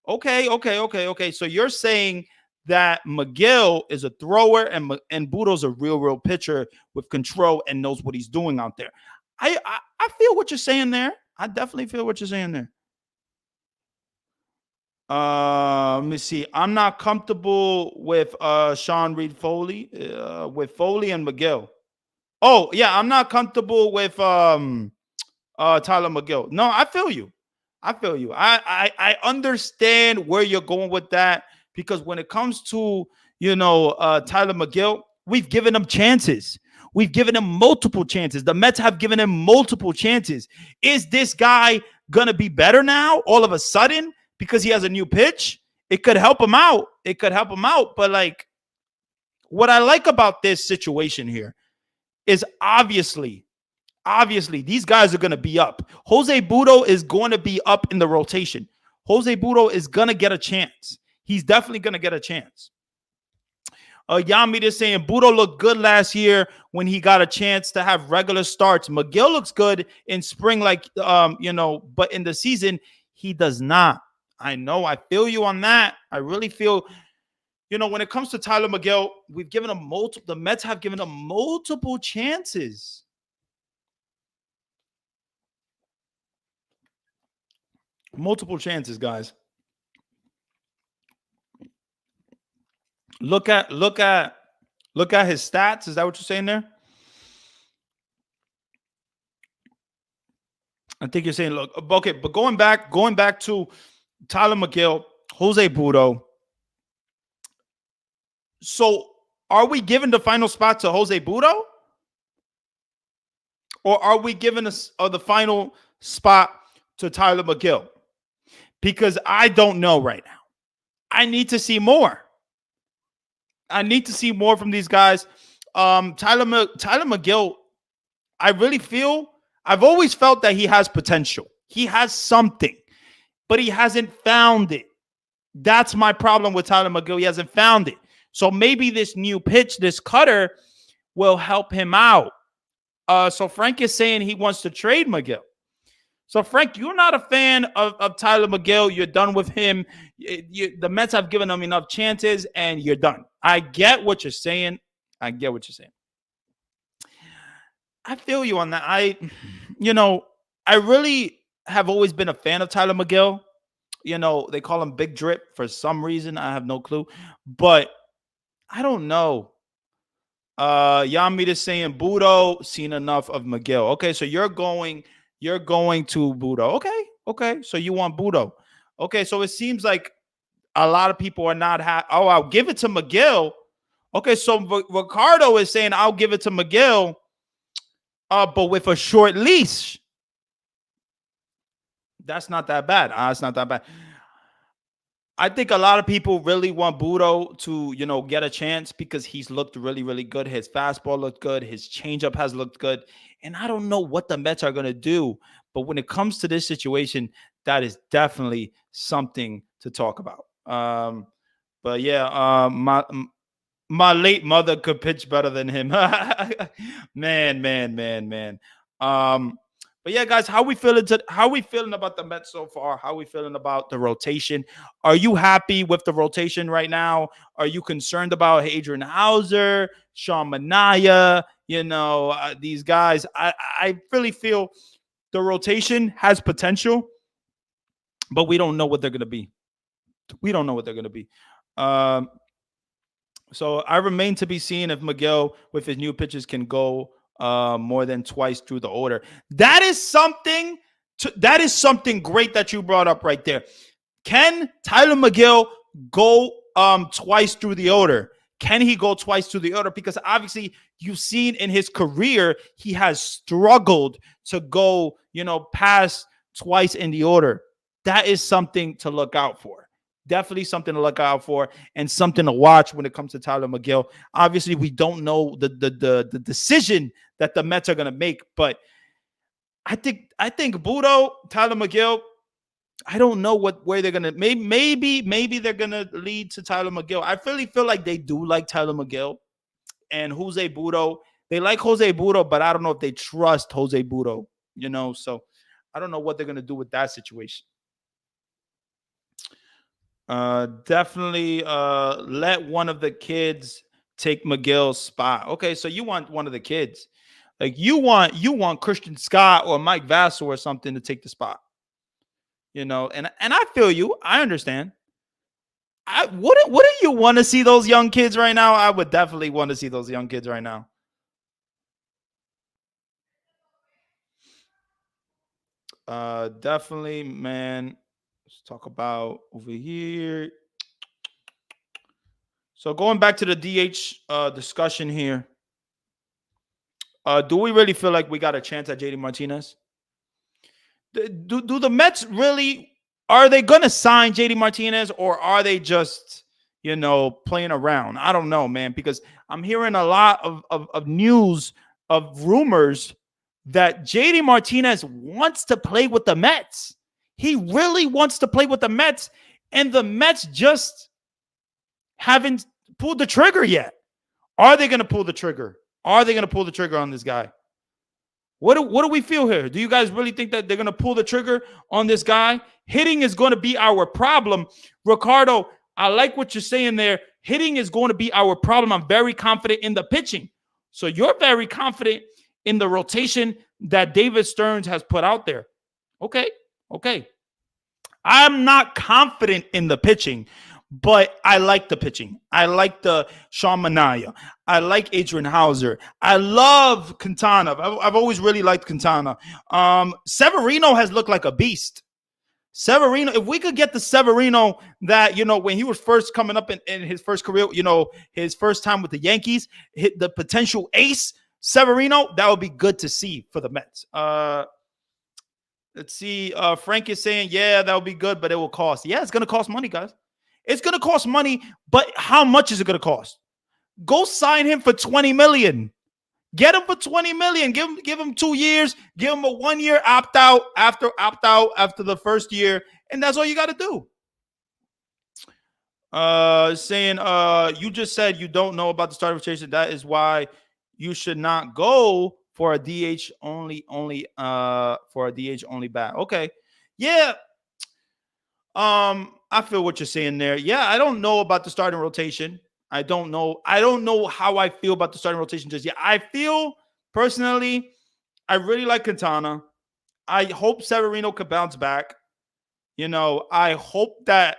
Okay. So you're saying that McGill is a thrower and Budo's a real pitcher with control and knows what he's doing out there. I feel what you're saying there. I definitely feel what you're saying there. Let me see. I'm not comfortable with Sean Reed Foley, with Foley and McGill. Oh, yeah, I'm not comfortable with Tyler McGill. No, I feel you. I understand where you're going with that because when it comes to, Tyler McGill, we've given him chances. We've given him multiple chances. The Mets have given him multiple chances. Is this guy going to be better now all of a sudden? Because he has a new pitch, it could help him out. But what I like about this situation here is obviously these guys are going to be up. Jose Budo is going to be up in the rotation. Jose Budo is going to get a chance. He's definitely going to get a chance. Yamid is saying Budo looked good last year when he got a chance to have regular starts. McGill looks good in spring, but in the season, he does not. I know. I feel you on that. I really feel, when it comes to Tyler McGill, we've given him the Mets have given him multiple chances. Multiple chances, guys. Look at his stats. Is that what you're saying there? I think you're saying, look, okay, but going back to Tyler McGill, Jose Budo. So are we giving the final spot to Jose Budo? Or are we giving the final spot to Tyler McGill? Because I don't know right now. I need to see more. I need to see more from these guys. Tyler McGill, I really feel I've always felt that he has potential. He has something, but he hasn't found it. That's my problem with Tyler McGill. He hasn't found it. So maybe this new pitch, this cutter, will help him out. So Frank is saying he wants to trade McGill. So Frank, you're not a fan of Tyler McGill. You're done with him. The Mets have given him enough chances, and you're done. I get what you're saying. I get what you're saying. I feel you on that. You know, I really have always been a fan of Tyler McGill. You know, they call him Big Drip for some reason. I have no clue, but I don't know. Yamid is saying Budo seen enough of McGill. Okay, so you're going to Budo. Okay. So you want Budo. Okay, so it seems like a lot of people are not happy. Oh, I'll give it to McGill. Okay, so Ricardo is saying I'll give it to McGill, but with a short leash. That's not that bad. It's not that bad. I think a lot of people really want Budo to, get a chance because he's looked really, really good. His fastball looked good. His changeup has looked good. And I don't know what the Mets are going to do. But when it comes to this situation, that is definitely something to talk about. But yeah, my late mother could pitch better than him. Man. Um, but yeah, guys, how we feeling about the Mets so far? How we feeling about the rotation? Are you happy with the rotation right now? Are you concerned about Adrian Hauser, Sean Manaea? These guys. I really feel the rotation has potential, but we don't know what they're going to be. We don't know what they're going to be. So I remain to be seen if Miguel, with his new pitches, can go more than twice through the order. That is something. That is something great that you brought up right there. Can Tyler McGill go twice through the order? Can he go twice through the order? Because obviously you've seen in his career he has struggled to go, past twice in the order. That is something to look out for. Definitely something to look out for and something to watch when it comes to Tyler McGill. Obviously, we don't know the decision that the Mets are going to make, but I think Budo, Tyler McGill, I don't know where they're gonna maybe they're gonna lead to Tyler McGill. I really feel like they do like Tyler McGill and Jose Budo. They like Jose Budo, but I don't know if they trust Jose Budo. So I don't know what they're gonna do with that situation. Definitely let one of the kids take McGill's spot. Okay, so you want one of the kids, like you want Christian Scott or Mike Vassell or something to take the spot. And I feel you. I understand. Wouldn't you want to see those young kids right now? I would definitely want to see those young kids right now. Definitely, man. Let's talk about over here. So going back to the DH discussion here, do we really feel like we got a chance at JD Martinez? Do the Mets really, are they going to sign JD Martinez, or are they just, playing around? I don't know, man, because I'm hearing a lot of news, of rumors that JD Martinez wants to play with the Mets. He really wants to play with the Mets, and the Mets just haven't pulled the trigger yet. Are they going to pull the trigger? Are they going to pull the trigger on this guy? What do we feel here? Do you guys really think that they're going to pull the trigger on this guy? Hitting is going to be our problem. Ricardo, I like what you're saying there. Hitting is going to be our problem. I'm very confident in the pitching. So you're very confident in the rotation that David Stearns has put out there. Okay. I'm not confident in the pitching, but I like the pitching. I like the Sean Manaea. I like Adrian Hauser. I love Quintana. I've always really liked Quintana. Severino has looked like a beast. Severino, if we could get the Severino that, when he was first coming up in his first career, his first time with the Yankees, hit the potential ace, Severino, that would be good to see for the Mets. Let's see. Frank is saying, yeah, that would be good, but it will cost. Yeah, it's going to cost money, guys. It's going to cost money, but how much is it going to cost? Go sign him for 20 million. Get him for 20 million. Give him 2 years. Give him a 1 year opt out after the first year, and that's all you got to do. Saying you just said you don't know about the starting rotation. That is why you should not go for a DH only bat. Okay. Yeah. I feel what you're saying there. Yeah, I don't know about the starting rotation. I don't know. I don't know how I feel about the starting rotation just yet. I feel personally, I really like Quintana. I hope Severino could bounce back. I hope that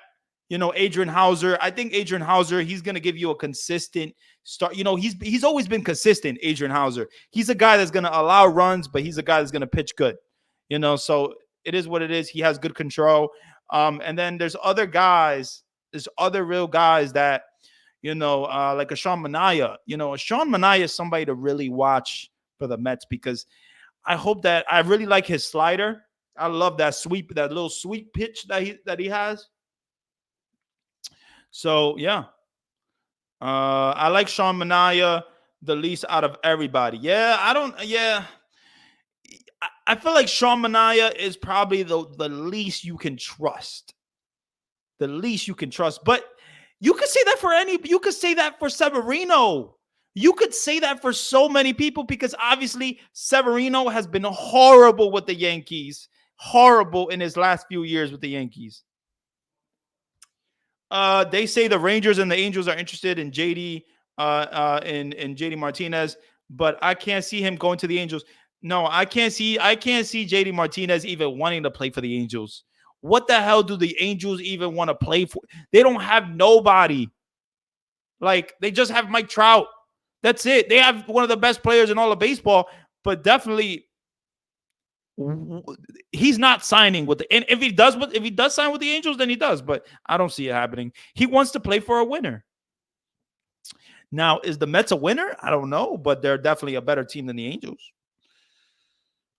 Adrian Hauser. I think Adrian Hauser. He's going to give you a consistent start. He's always been consistent. Adrian Hauser. He's a guy that's going to allow runs, but he's a guy that's going to pitch good. So it is what it is. He has good control. And then there's other guys. There's other real guys that like a Sean Manaea. A Sean Manaea is somebody to really watch for the Mets because I hope that I really like his slider. I love that sweep, that little sweep pitch that he has. So yeah, I like Sean Manaea the least out of everybody. Yeah, I don't. Yeah, I feel like Sean Manaea is probably the least you can trust. The least you can trust, but you could say that for any. You could say that for Severino. You could say that for so many people because obviously Severino has been horrible with the Yankees. Horrible in his last few years with the Yankees. They say the Rangers and the Angels are interested in JD in JD Martinez, but I can't see him going to the Angels. No, I can't see JD Martinez even wanting to play for the Angels. What the hell do the Angels even want to play for? They don't have nobody. Like they just have Mike Trout. That's it. They have one of the best players in all of baseball, but definitely he's not signing with the. And if he does sign with the Angels, then he does. But I don't see it happening. He wants to play for a winner. Now, is the Mets a winner? I don't know, but they're definitely a better team than the Angels.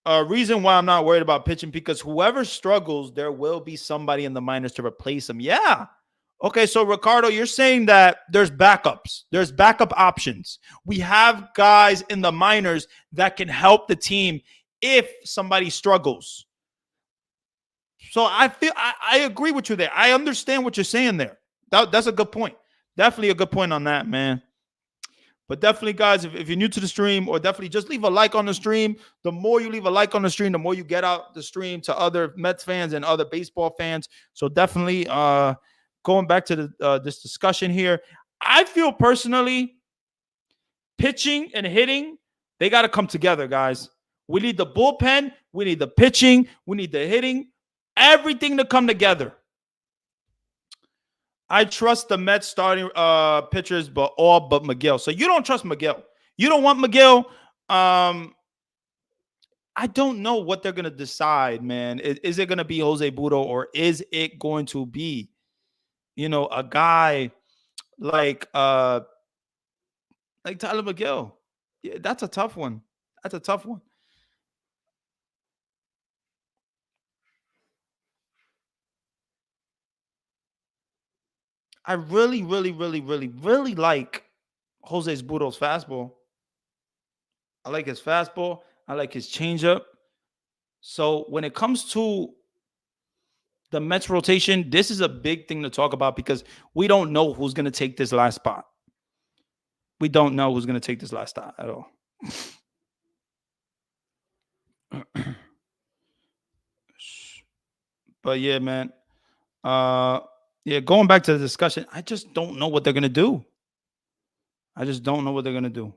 Reason why I'm not worried about pitching because whoever struggles, there will be somebody in the minors to replace him. Yeah. Okay, so Ricardo, you're saying that there's backups, there's backup options. We have guys in the minors that can help the team if somebody struggles. So I agree with you there. I understand what you're saying there. That's a good point. Definitely a good point on that, man. But definitely, guys, if you're new to the stream, or definitely just leave a like on the stream. The more you leave a like on the stream, the more you get out the stream to other Mets fans and other baseball fans. So definitely, going back to this discussion here, I feel personally, pitching and hitting, they got to come together, guys. We need the bullpen, we need the pitching, we need the hitting, everything to come together. I trust the Mets starting pitchers, but all but Miguel. So you don't trust Miguel. You don't want Miguel. I don't know what they're gonna decide, man. Is it gonna be Jose Budo or is it going to be, a guy like Tyler Miguel? Yeah, that's a tough one. That's a tough one. I really, really, really, really, really like Jose Budo's fastball. I like his fastball. I like his changeup. So when it comes to the Mets rotation, this is a big thing to talk about because we don't know who's going to take this last spot. We don't know who's going to take this last spot at all. But yeah, man. Yeah, going back to the discussion, I just don't know what they're going to do. I just don't know what they're going to do.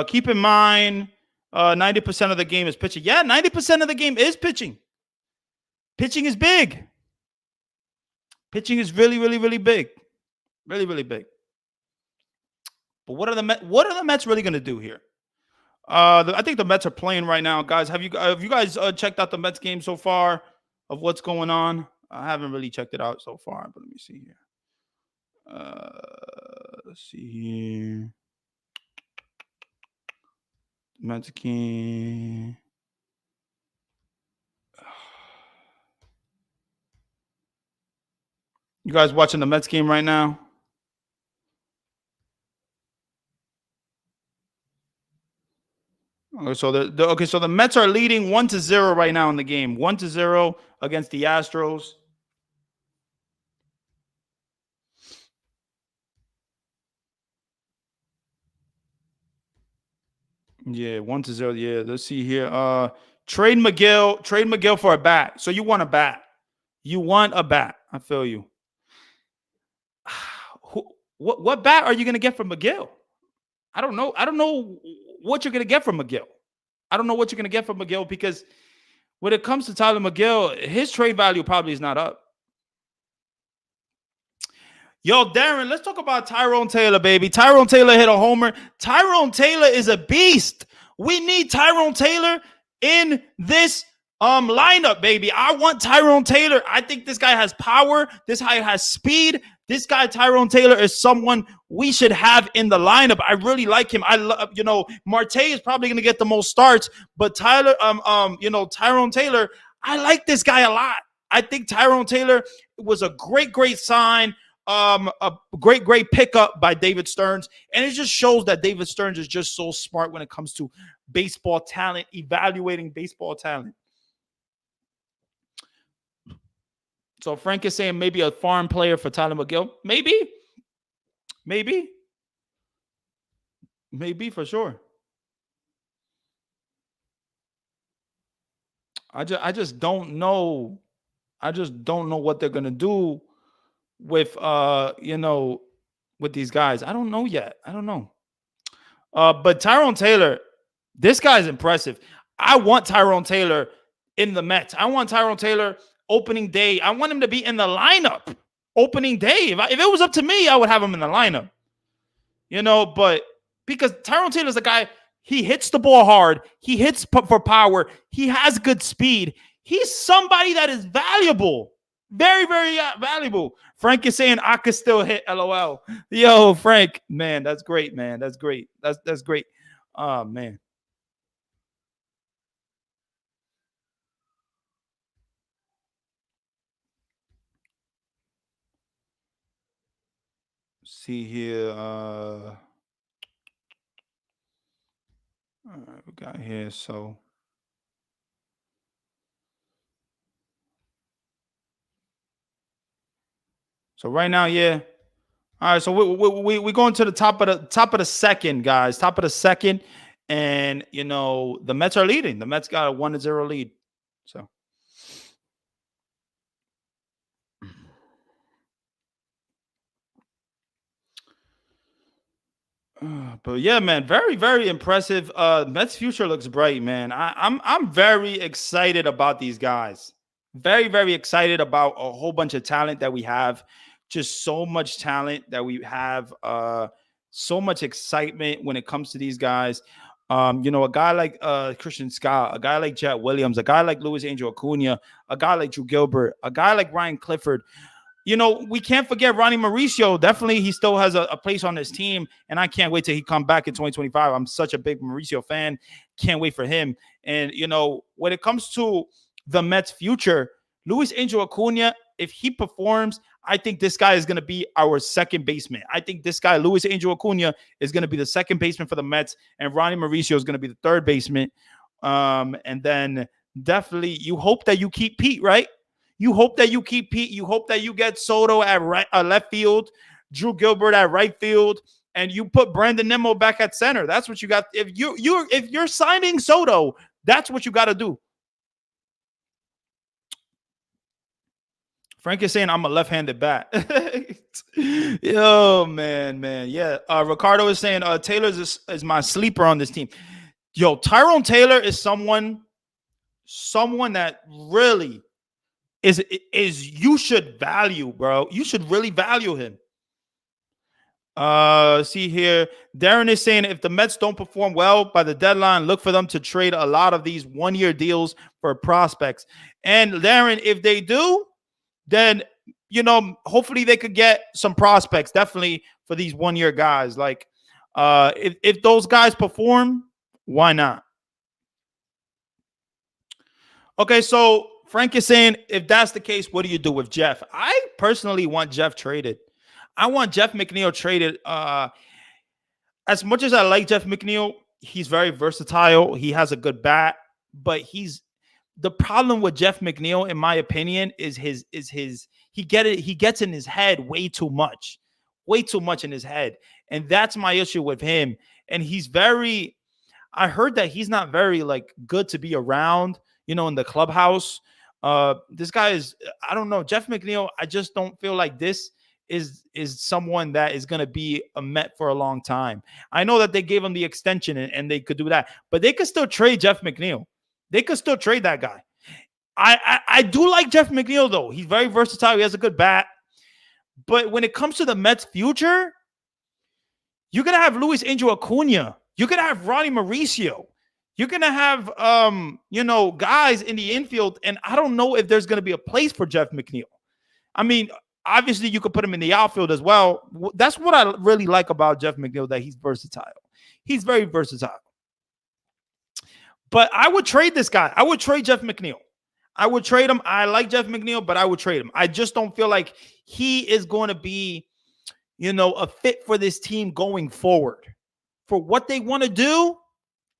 Keep in mind, 90% of the game is pitching. Yeah, 90% of the game is pitching. Pitching is big. Pitching is really, really, really big. Really, really big. But what are the Mets really going to do here? I think the Mets are playing right now, guys. Have you guys checked out the Mets game so far of what's going on? I haven't really checked it out so far, but let me see here. Let's see here. Mets game. You guys watching the Mets game right now? So so the Mets are leading 1-0 right now in the game. 1-0 against the Astros. Yeah, 1-0. Yeah, let's see here. Trade McGill for a bat. So you want a bat. You want a bat. I feel you. What bat are you gonna get from McGill? I don't know. I don't know what you're gonna get from McGill. I don't know what you're gonna get from McGill because when it comes to Tyler McGill, his trade value probably is not up. Yo, Darren, let's talk about Tyrone Taylor, baby. Tyrone Taylor hit a homer. Tyrone Taylor is a beast. We need Tyrone Taylor in this lineup, baby. I want Tyrone Taylor. I think this guy has power. This guy has speed. This guy, Tyrone Taylor, is someone we should have in the lineup. I really like him. I love, Marte is probably going to get the most starts, but Tyrone Taylor, I like this guy a lot. I think Tyrone Taylor was a great sign. A great pickup by David Stearns, and it just shows that David Stearns is just so smart when it comes to baseball talent, evaluating baseball talent. So Frank is saying maybe a foreign player for Tyler McGill. Maybe for sure. I just don't know. I just don't know what they're gonna do with with these guys. I don't know yet. I don't know. But Tyrone Taylor, this guy's impressive. I want Tyrone Taylor in the Mets. I want Tyrone Taylor opening day. I want him to be in the lineup opening day. If it was up to me, I would have him in the lineup. But because Tyrone Taylor's a guy, he hits the ball hard. He hits for power. He has good speed. He's somebody that is valuable. Very, very valuable. Frank is saying I could still hit. LOL. Yo, Frank, man, that's great, man. That's great. That's great. Oh man. See here. All right, we got here. So right now, yeah. All right, so we going to the top of the second, guys. Top of the second, and the Mets are leading. The Mets got a 1-0 lead. So. But yeah, man, very, very impressive. Mets future looks bright, man. I'm very excited about these guys. Very, very excited about a whole bunch of talent that we have. Just so much talent that we have. So much excitement when it comes to these guys. A guy like Christian Scott, a guy like Jet Williams, a guy like Luis Angel Acuna, a guy like Drew Gilbert, a guy like Ryan Clifford. We can't forget Ronnie Mauricio. Definitely, he still has a place on this team, and I can't wait till he come back in 2025. I'm such a big Mauricio fan. Can't wait for him. And, when it comes to the Mets' future, Luis Angel Acuna, if he performs, I think this guy is going to be our second baseman. I think this guy, Luis Angel Acuna, is going to be the second baseman for the Mets, and Ronnie Mauricio is going to be the third baseman. And then definitely, you hope that you keep Pete, right? You hope that you keep Pete. You hope that you get Soto at left field, Drew Gilbert at right field, and you put Brandon Nimmo back at center. That's what you got. If you're signing Soto, that's what you got to do. Frank is saying I'm a left-handed bat. Yo, man. Yeah. Ricardo is saying Taylor is my sleeper on this team. Yo, Tyrone Taylor is someone that really is you should value, bro. You should really value him. See here. Darren is saying if the Mets don't perform well by the deadline, look for them to trade a lot of these one-year deals for prospects. And Darren, if they do, then hopefully they could get some prospects definitely for these one-year guys. Like if those guys perform, why not? Okay, so Frank is saying if that's the case, what do you do with Jeff? I personally want Jeff traded. I want Jeff McNeil traded. As much as I like Jeff McNeil, He's very versatile. He has a good bat, but he's the problem with Jeff McNeil, in my opinion, is his he gets in his head way too much in his head, and that's my issue with him. And he's very I heard that he's not very like good to be around, in the clubhouse. This guy is I don't know, Jeff McNeil. I just don't feel like this is someone that is going to be a Met for a long time. I know that they gave him the extension and they could do that, but they could still trade Jeff McNeil. They could still trade that guy. I do like Jeff McNeil though. He's very versatile. He has a good bat. But when it comes to the Mets' future, you're gonna have Luis Angel Acuna. You're gonna have Ronnie Mauricio. You're gonna have guys in the infield, and I don't know if there's gonna be a place for Jeff McNeil. I mean, obviously you could put him in the outfield as well. That's what I really like about Jeff McNeil, that he's versatile. He's very versatile. But I would trade this guy. I would trade Jeff McNeil. I would trade him. I like Jeff McNeil, but I would trade him. I just don't feel like he is going to be, a fit for this team going forward. For what they want to do,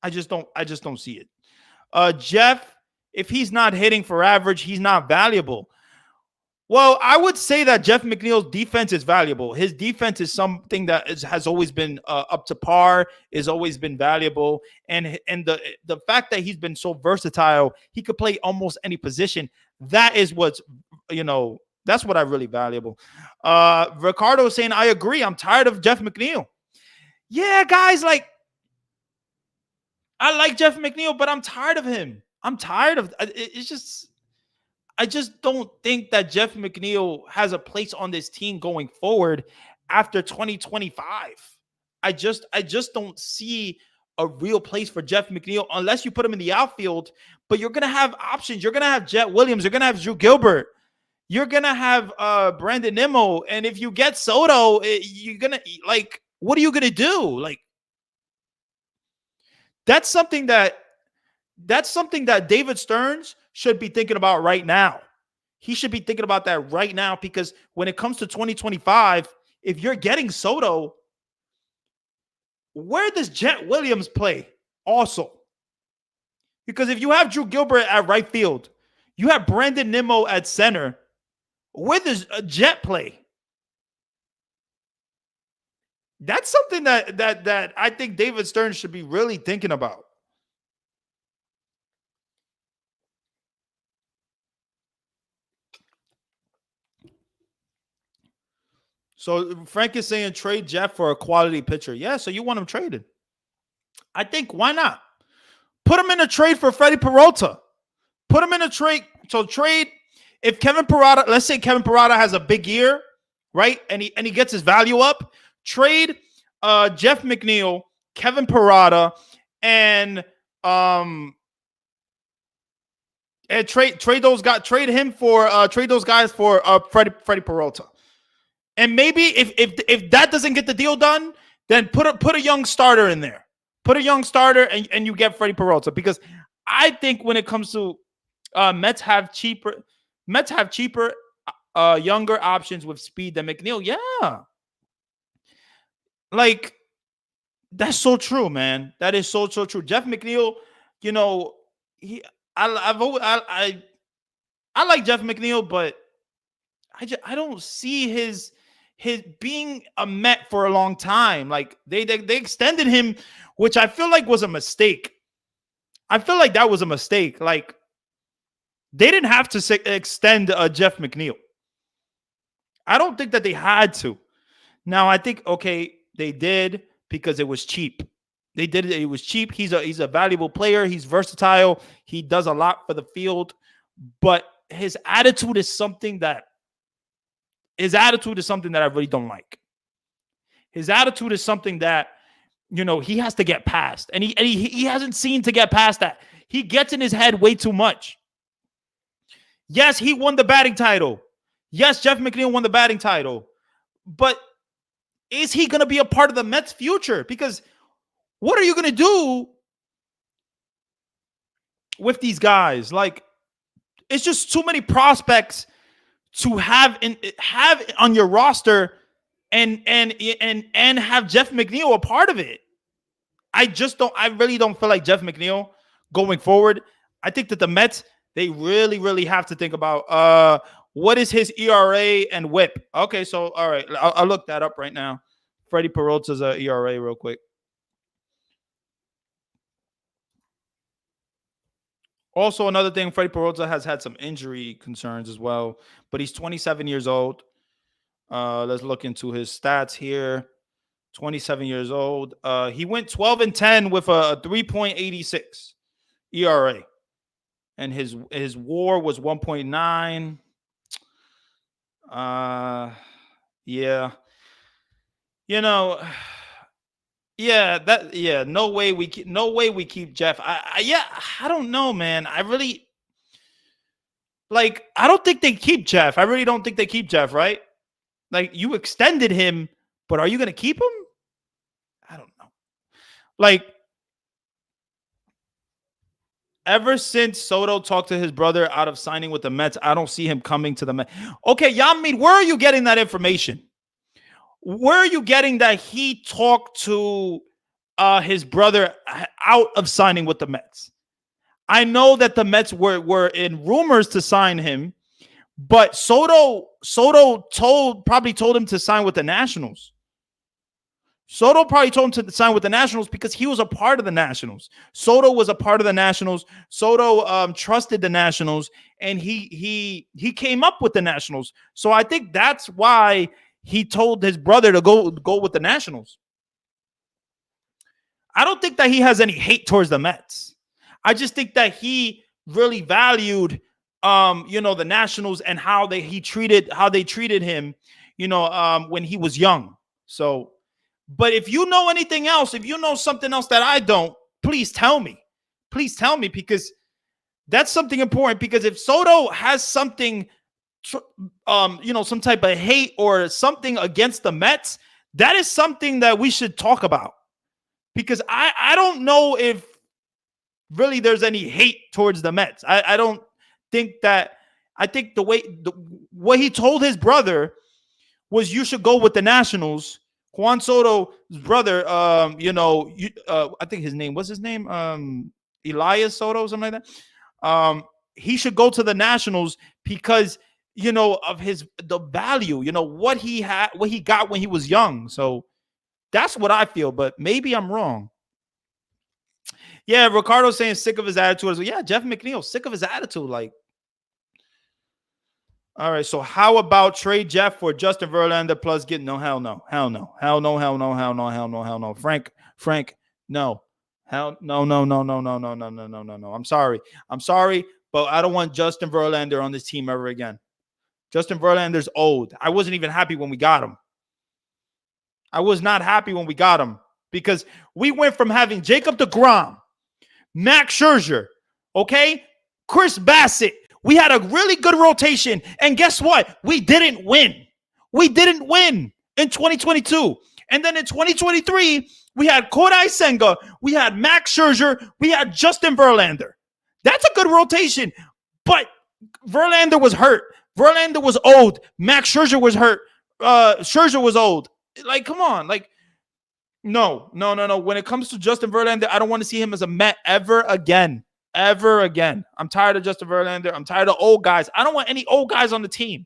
I just don't see it. Jeff, if he's not hitting for average, he's not valuable. Well, I would say that Jeff McNeil's defense is valuable. His defense is something that has always been up to par, has always been valuable. And the fact that he's been so versatile, he could play almost any position. That is that's what I really valuable. Ricardo is saying, I agree. I'm tired of Jeff McNeil. Yeah, guys, I like Jeff McNeil, but I'm tired of him. I'm tired of it's just I just don't think that Jeff McNeil has a place on this team going forward after 2025. I just don't see a real place for Jeff McNeil unless you put him in the outfield. But you're gonna have options. You're gonna have Jet Williams. You're gonna have Drew Gilbert. You're gonna have Brandon Nimmo. And if you get Soto, you're gonna what are you gonna do? That's something that David Stearns should be thinking about right now. He should be thinking about that right now, because when it comes to 2025, if you're getting Soto, where does Jet Williams play also? Because if you have Drew Gilbert at right field, you have Brandon Nimmo at center, where does Jet play? That's something that I think David Stearns should be really thinking about. So Frank is saying trade Jeff for a quality pitcher. Yeah, so you want him traded. I think, why not? Put him in a trade for Freddie Peralta. Put him in a trade. So trade, if Kevin Parada, let's say Kevin Parada has a big year, right? And he gets his value up. Trade Jeff McNeil, Kevin Parada, and trade those guys. Trade those guys for Freddie Peralta. And maybe if that doesn't get the deal done, then put a young starter in there. Put a young starter and you get Freddie Peralta. Because I think when it comes to Mets have cheaper, younger options with speed than McNeil. Yeah. That's so true, man. That is so true. Jeff McNeil, I like Jeff McNeil, but I don't see his being a Met for a long time. They extended him, which I feel like was a mistake. I feel like that was a mistake. They didn't have to extend Jeff McNeil. I don't think that they had to. Now I think they did because it was cheap. They did it. It was cheap. He's a valuable player. He's versatile. He does a lot for the field, but his attitude is something that I really don't like. His attitude is something that, he has to get past. And he hasn't seen to get past that. He gets in his head way too much. Yes, he won the batting title. Yes, Jeff McNeil won the batting title. But is he going to be a part of the Mets' future? Because what are you going to do with these guys? It's just too many prospects to have on your roster and have Jeff McNeil a part of it. I just don't. I really don't feel like Jeff McNeil going forward. I think that the Mets, they really, really have to think about what is his ERA and WHIP. Okay, so all right, I'll look that up right now. Freddie Peralta's ERA real quick. Also, another thing, Freddie Peralta has had some injury concerns as well, but he's 27 years old. Let's look into his stats here. 27 years old. He went 12 and 10 with a 3.86 ERA, and his WAR was 1.9. Uh, yeah, you know, no way we keep Jeff. Yeah, I don't know, man. I really like. I don't think they keep Jeff. I really don't think they keep Jeff. Right? Like you extended him, but are you going to keep him? I don't know. Like ever since Soto talked to his brother out of signing with the Mets, I don't see him coming to the Mets. Okay, Yamin, where are you getting that information? Where are you getting that he talked to his brother out of signing with the Mets? I know that the Mets were in rumors to sign him, but Soto probably told him to sign with the Nationals. Soto probably told him to sign with the Nationals because he was a part of the Nationals. Soto was a part of the Nationals. Soto trusted the Nationals, and he came up with the Nationals. So I think that's why he told his brother to go with the Nationals. I don't think that he has any hate towards the Mets. I just think that he really valued the Nationals and how they treated him, when he was young. So, but if you know anything else, if you know something else that I don't, please tell me. Please tell me, because that's something important. Because if Soto has something, some type of hate or something against the Mets, that is something that we should talk about. Because I don't know if really there's any hate towards the Mets. I don't think that. I think what he told his brother was you should go with the Nationals. Juan Soto's brother, I think his name, what's his name? Elias Soto, something like that. He should go to the Nationals because, of the value, what he got when he was young. So that's what I feel, but maybe I'm wrong. Yeah, Ricardo's saying sick of his attitude. Yeah, Jeff McNeil, sick of his attitude. Like, all right, so how about trade Jeff for Justin Verlander plus get hell no, hell no, hell no, hell no, hell no, hell no, hell no. Frank, no. Hell no, no, no, no, no, no, no, no, no, no, no. I'm sorry, but I don't want Justin Verlander on this team ever again. Justin Verlander's old. I wasn't even happy when we got him. I was not happy when we got him because we went from having Jacob deGrom, Max Scherzer, okay, Chris Bassett. We had a really good rotation. And guess what? We didn't win. We didn't win in 2022. And then in 2023, we had Kodai Senga, we had Max Scherzer, we had Justin Verlander. That's a good rotation. But Verlander was hurt. Verlander was old. Max Scherzer was hurt. Scherzer was old. Like, come on. Like, no. When it comes to Justin Verlander, I don't want to see him as a Met ever again. Ever again. I'm tired of Justin Verlander. I'm tired of old guys. I don't want any old guys on the team.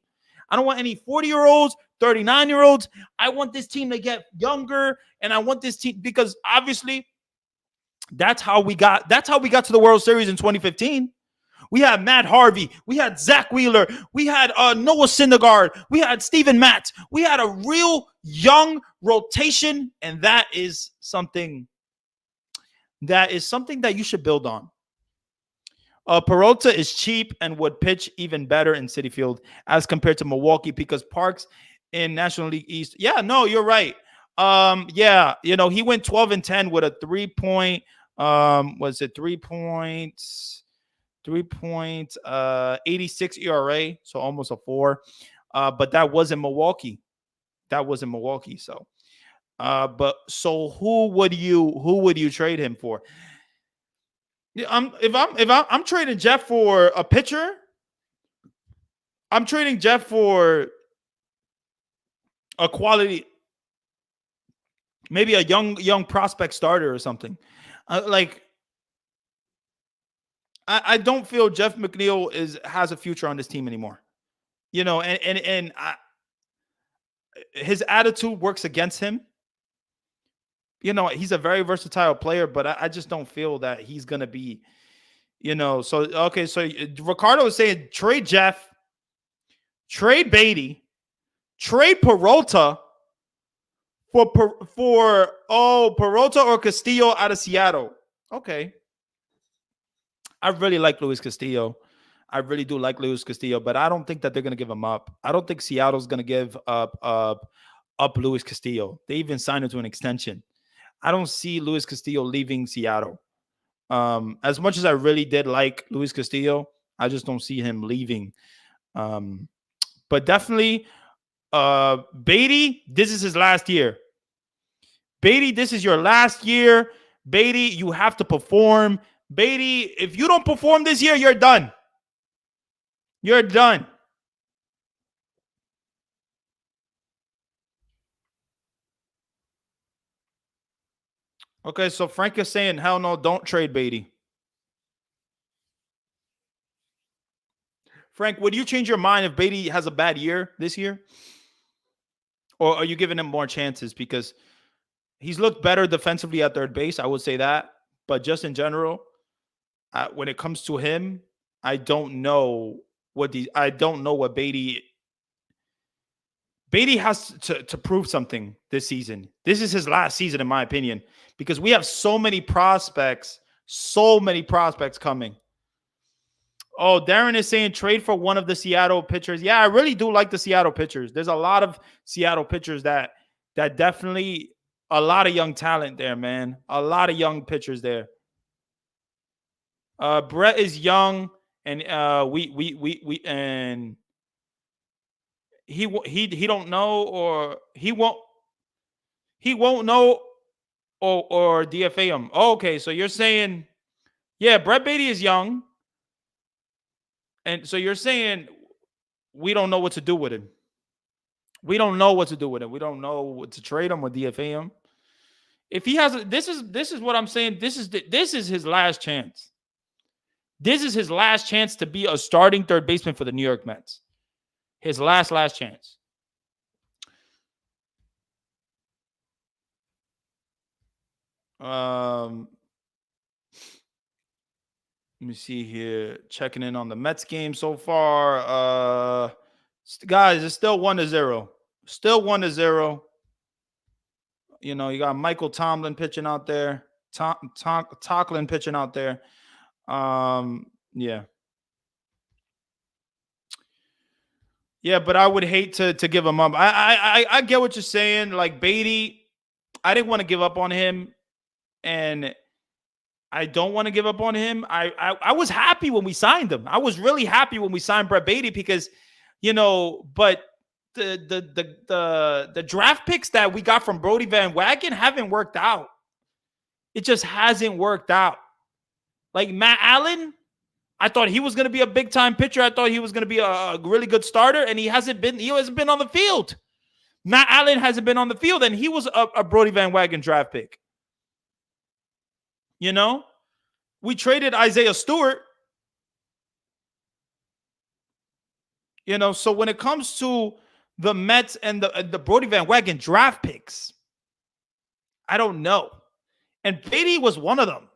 I don't want any 40-year-olds, 39-year-olds. I want this team to get younger, and I want this team because obviously that's how we got to the World Series in 2015. We had Matt Harvey. We had Zach Wheeler. We had Noah Syndergaard. We had Steven Matz. We had a real young rotation, and that is something that you should build on. Peralta is cheap and would pitch even better in Citi Field as compared to Milwaukee because Parks in National League East. Yeah, no, you're right. He went 12 and 10 with a 3.86 ERA, so almost a 4. But that wasn't Milwaukee. So, so who would you trade him for? I'm trading Jeff for a pitcher. I'm trading Jeff for a quality. Maybe a young prospect starter or something. Like I don't feel Jeff McNeil is has a future on this team anymore. His attitude works against him. He's a very versatile player, but I just don't feel that he's gonna be. So okay, so Ricardo is saying trade Jeff, trade Beatty, trade Peralta for Peralta or Castillo out of Seattle. Okay, I really like Luis Castillo. I really do like Luis Castillo, but I don't think that they're gonna give him up. I don't think Seattle's gonna give up Luis Castillo. They even signed him to an extension. I don't see Luis Castillo leaving Seattle. As much as I really did like Luis Castillo, I just don't see him leaving. Um, but definitely, Beatty, this is his last year. Beatty, this is your last year. Beatty, you have to perform. Beatty, if you don't perform this year, you're done. You're done. Okay, so Frank is saying, hell no, don't trade Beatty. Frank, would you change your mind if Beatty has a bad year this year? Or are you giving him more chances? Because he's looked better defensively at third base. I would say that. But just in general, when it comes to him, I don't know I don't know what Beatty has to prove something this season. This is his last season, in my opinion, because we have so many prospects coming. Oh, Darren is saying trade for one of the Seattle pitchers. Yeah, I really do like the Seattle pitchers. There's a lot of Seattle pitchers that definitely a lot of young talent there, man. A lot of young pitchers there. Brett is young, and we and he don't know, or he won't know, or DFA him. Oh, okay, so you're saying, yeah, Brett Beatty is young, and so you're saying we don't know what to do with him. We don't know what to do with him. We don't know what to trade him or DFA him. If he has, this is what I'm saying. This is his last chance. This is his last chance to be a starting third baseman for the New York Mets. His last chance. Let me see here. Checking in on the Mets game so far. Guys, it's still 1-0. Still 1-0. You got Michael Tomlin pitching out there. Tocklin pitching out there. Yeah. Yeah, but I would hate to give him up. I get what you're saying. Like Beatty, I didn't want to give up on him, and I don't want to give up on him. I was happy when we signed him. I was really happy when we signed Brett Beatty because, but the draft picks that we got from Brody Van Wagen haven't worked out. It just hasn't worked out. Like Matt Allen, I thought he was going to be a big time pitcher. I thought he was going to be a really good starter, and he hasn't been. He hasn't been on the field. Matt Allen hasn't been on the field, and he was a Brody Van Wagen draft pick. We traded Isaiah Stewart. So when it comes to the Mets and the Brody Van Wagen draft picks, I don't know. And Beatty was one of them.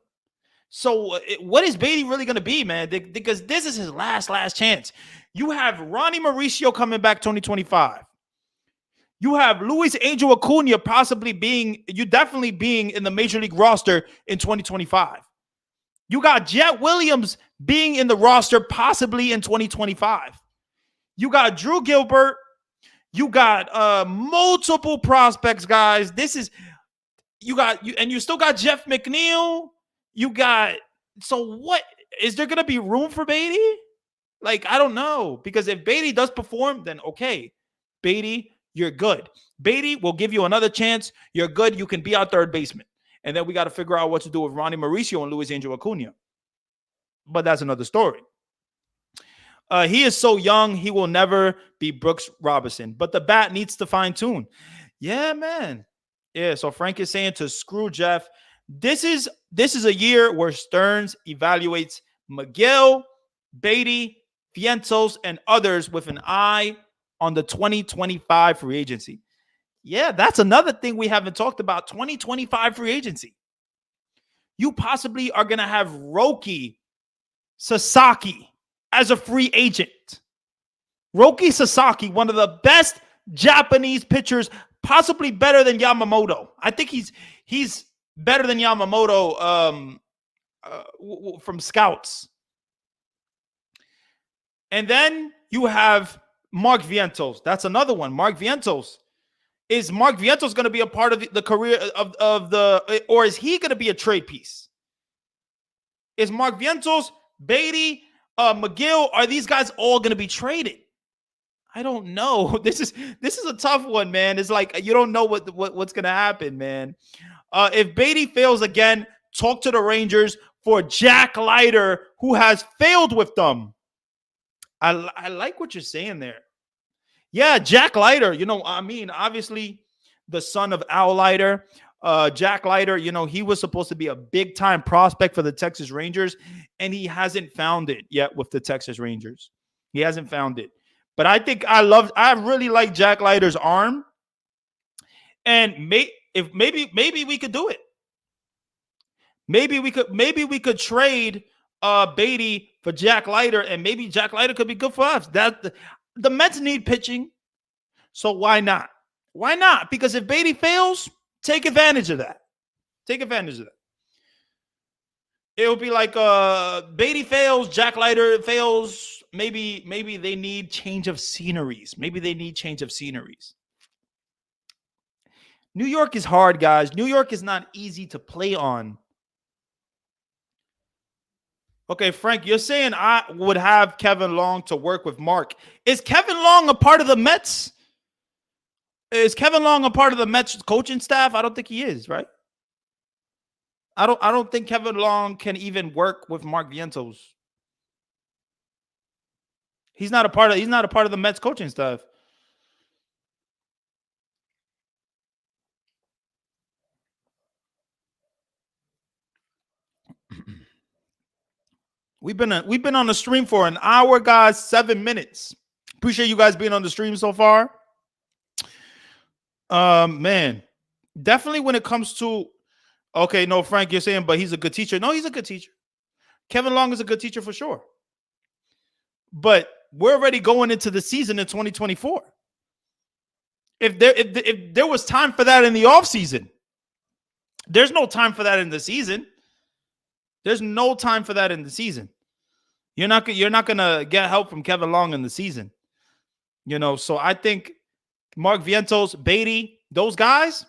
So what is Beatty really going to be, man? Because this is his last chance. You have Ronnie Mauricio coming back 2025. You have Luis Angel Acuna definitely being in the Major League roster in 2025. You got Jet Williams being in the roster possibly in 2025. You got Drew Gilbert. You got multiple prospects, guys. And you still got Jeff McNeil. So what? Is there going to be room for Beatty? Like, I don't know. Because if Beatty does perform, then okay. Beatty, you're good. Beatty will give you another chance. You're good. You can be our third baseman. And then we got to figure out what to do with Ronnie Mauricio and Luis Angel Acuna. But that's another story. He is so young. He will never be Brooks Robinson. But the bat needs to fine tune. Yeah, man. Yeah, so Frank is saying to screw Jeff. This is a year where Stearns evaluates McGill, Beatty, Vientos, and others with an eye on the 2025 free agency. Yeah, that's another thing we haven't talked about. 2025 free agency. You possibly are going to have Roki Sasaki as a free agent. Roki Sasaki, one of the best Japanese pitchers, possibly better than Yamamoto. I think he's better than Yamamoto from scouts. And then you have Mark Vientos. That's another one. Mark Vientos. Is Mark Vientos going to be a part of the career of the, or is he going to be a trade piece? Is Mark Vientos, Beatty, McGill, are these guys all going to be traded? I don't know. This is a tough one, man. It's like you don't know what's going to happen, man. If Beatty fails again, talk to the Rangers for Jack Leiter, who has failed with them. I like what you're saying there. Yeah, Jack Leiter, obviously the son of Al Leiter. Jack Leiter, he was supposed to be a big time prospect for the Texas Rangers, and he hasn't found it yet with the Texas Rangers. He hasn't found it. But I really like Jack Leiter's arm. And maybe we could do it. Maybe we could trade Beatty for Jack Leiter, and maybe Jack Leiter could be good for us. The Mets need pitching, so why not? Why not? Because if Beatty fails, take advantage of that. Take advantage of that. It would be like Beatty fails, Jack Leiter fails. Maybe they need change of sceneries. New York is hard, guys. New York is not easy to play on. Okay, Frank, you're saying I would have Kevin Long to work with Mark. Is Kevin Long a part of the Mets? Is Kevin Long a part of the Mets coaching staff? I don't think he is, right? I don't think Kevin Long can even work with Mark Vientos. He's not a part of the Mets coaching staff. We've been on the stream for an hour, guys, 7 minutes. Appreciate you guys being on the stream so far. Man, definitely when it comes to, okay, no, Frank, you're saying, but he's a good teacher. No, he's a good teacher. Kevin Long is a good teacher for sure. But we're already going into the season in 2024. If there was time for that in the offseason, there's no time for that in the season. There's no time for that in the season. You're not going to get help from Kevin Long in the season. So I think Mark Vientos, Beatty, those guys,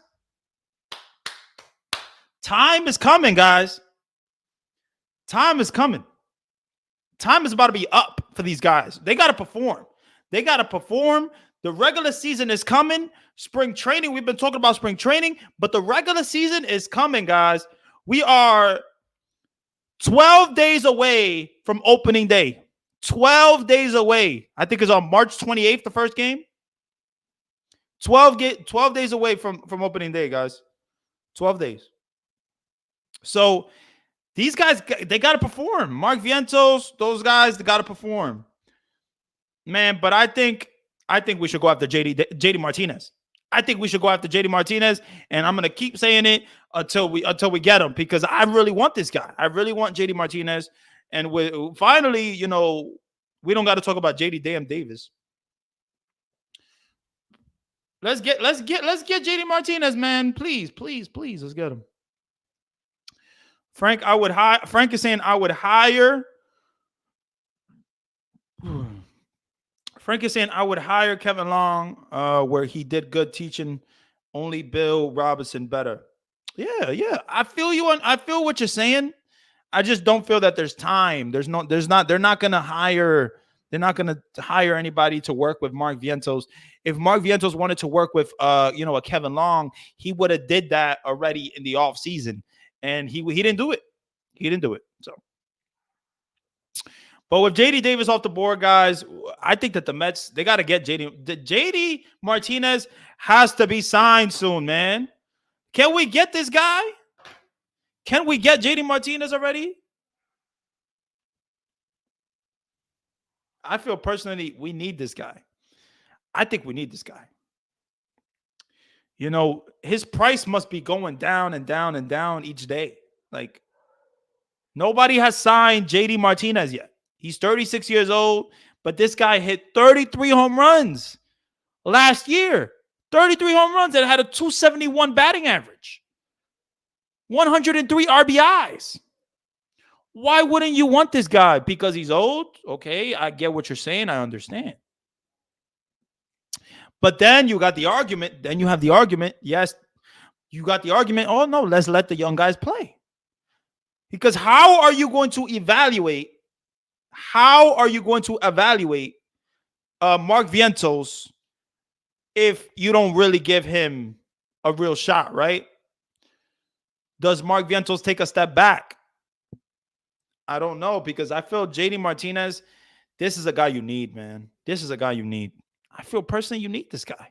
time is coming, guys. Time is coming. Time is about to be up for these guys. They got to perform. The regular season is coming. Spring training, we've been talking about spring training, but the regular season is coming, guys. We are 12 days away from opening day. 12 days away. I think it's on March 28th, the first game. 12 days away from opening day, guys. 12 days. So these guys, they got to perform. Mark Vientos, those guys, they got to perform. Man, but I think we should go after JD Martinez. I think we should go after JD Martinez, and I'm going to keep saying it until we get him, because I really want this guy. I really want JD Martinez, and finally, we don't got to talk about JD damn Davis. Let's get JD Martinez, man. Please, let's get him. Frank is saying I would hire. Frank is saying I would hire Kevin Long, where he did good teaching. Only Bill Robinson better. Yeah. I feel what you're saying. I just don't feel that there's time. They're not going to hire. They're not going to hire anybody to work with Mark Vientos. If Mark Vientos wanted to work with, a Kevin Long, he would have did that already in the off season, and he didn't do it. So, but with JD Davis off the board, guys, I think that the Mets, they got to get JD Martinez has to be signed soon, man. Can we get this guy? Can we get JD Martinez already? I feel personally we need this guy. I think we need this guy. His price must be going down and down and down each day. Like, nobody has signed JD Martinez yet. He's 36 years old, but this guy hit 33 home runs last year. 33 home runs and had a 271 batting average. 103 RBIs. Why wouldn't you want this guy? Because he's old? Okay, I get what you're saying. I understand. But then you got the argument. Then you have the argument. Yes, you got the argument. Oh, no, let's let the young guys play. Because how are you going to evaluate? How are you going to evaluate Mark Vientos if you don't really give him a real shot, right? Does Mark Vientos take a step back? I don't know, because I feel JD Martinez, this is a guy you need, man. This is a guy you need. I feel personally you need this guy.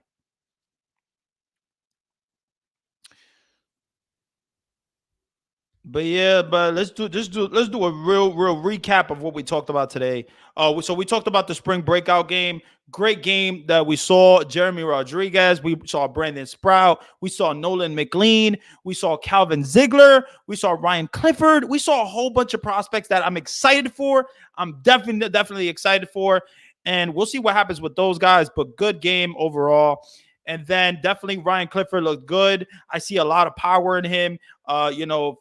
But yeah, but let's do a real recap of what we talked about today. So we talked about the spring breakout game. Great game that we saw. Jeremy Rodriguez. We saw Brandon Sprout. We saw Nolan McLean. We saw Calvin Ziegler. We saw Ryan Clifford. We saw a whole bunch of prospects that I'm excited for. I'm definitely excited for. And we'll see what happens with those guys. But good game overall. And then definitely Ryan Clifford looked good. I see a lot of power in him.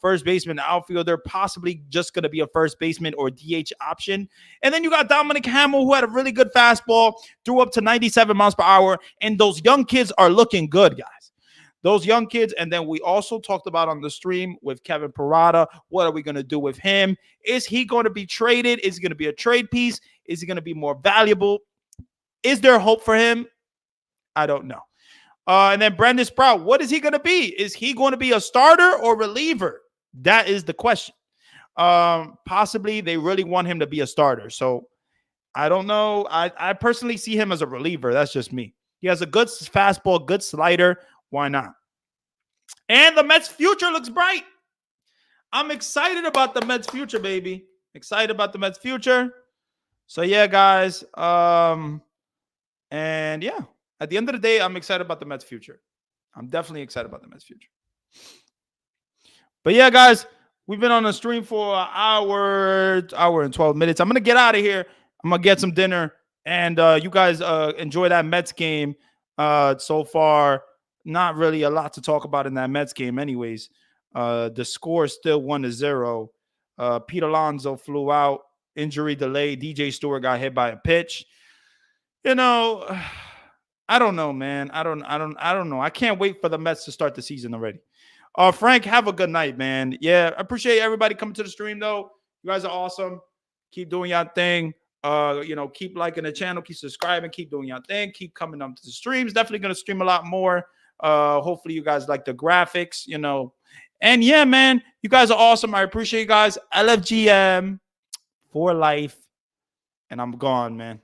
First baseman, outfielder, possibly just going to be a first baseman or DH option. And then you got Dominic Hamill, who had a really good fastball, threw up to 97 miles per hour. And those young kids are looking good, guys. Those young kids. And then we also talked about on the stream with Kevin Parada, what are we going to do with him? Is he going to be traded? Is he going to be a trade piece? Is he going to be more valuable? Is there hope for him? I don't know. And then Brandon Sprout, what is he going to be? Is he going to be a starter or reliever? That is the question. Possibly they really want him to be a starter. So I don't know. I personally see him as a reliever. That's just me. He has a good fastball, good slider. Why not? And the Mets' future looks bright. I'm excited about the Mets' future, baby. Excited about the Mets' future. So yeah, guys. And yeah. At the end of the day, I'm excited about the Mets' future. I'm definitely excited about the Mets' future. But yeah, guys, we've been on the stream for an hour and 12 minutes. I'm going to get out of here. I'm going to get some dinner. And you guys enjoy that Mets game so far. Not really a lot to talk about in that Mets game anyways. The score is still 1-0. Pete Alonso flew out. Injury delay. DJ Stewart got hit by a pitch. I don't know, man. I don't know. I can't wait for the Mets to start the season already. Frank, have a good night, man. Yeah, I appreciate everybody coming to the stream, though. You guys are awesome. Keep doing your thing. Keep liking the channel, keep subscribing, keep doing your thing, keep coming up to the streams. Definitely gonna stream a lot more. Hopefully you guys like the graphics, And yeah, man, you guys are awesome. I appreciate you guys. LFGM for life. And I'm gone, man.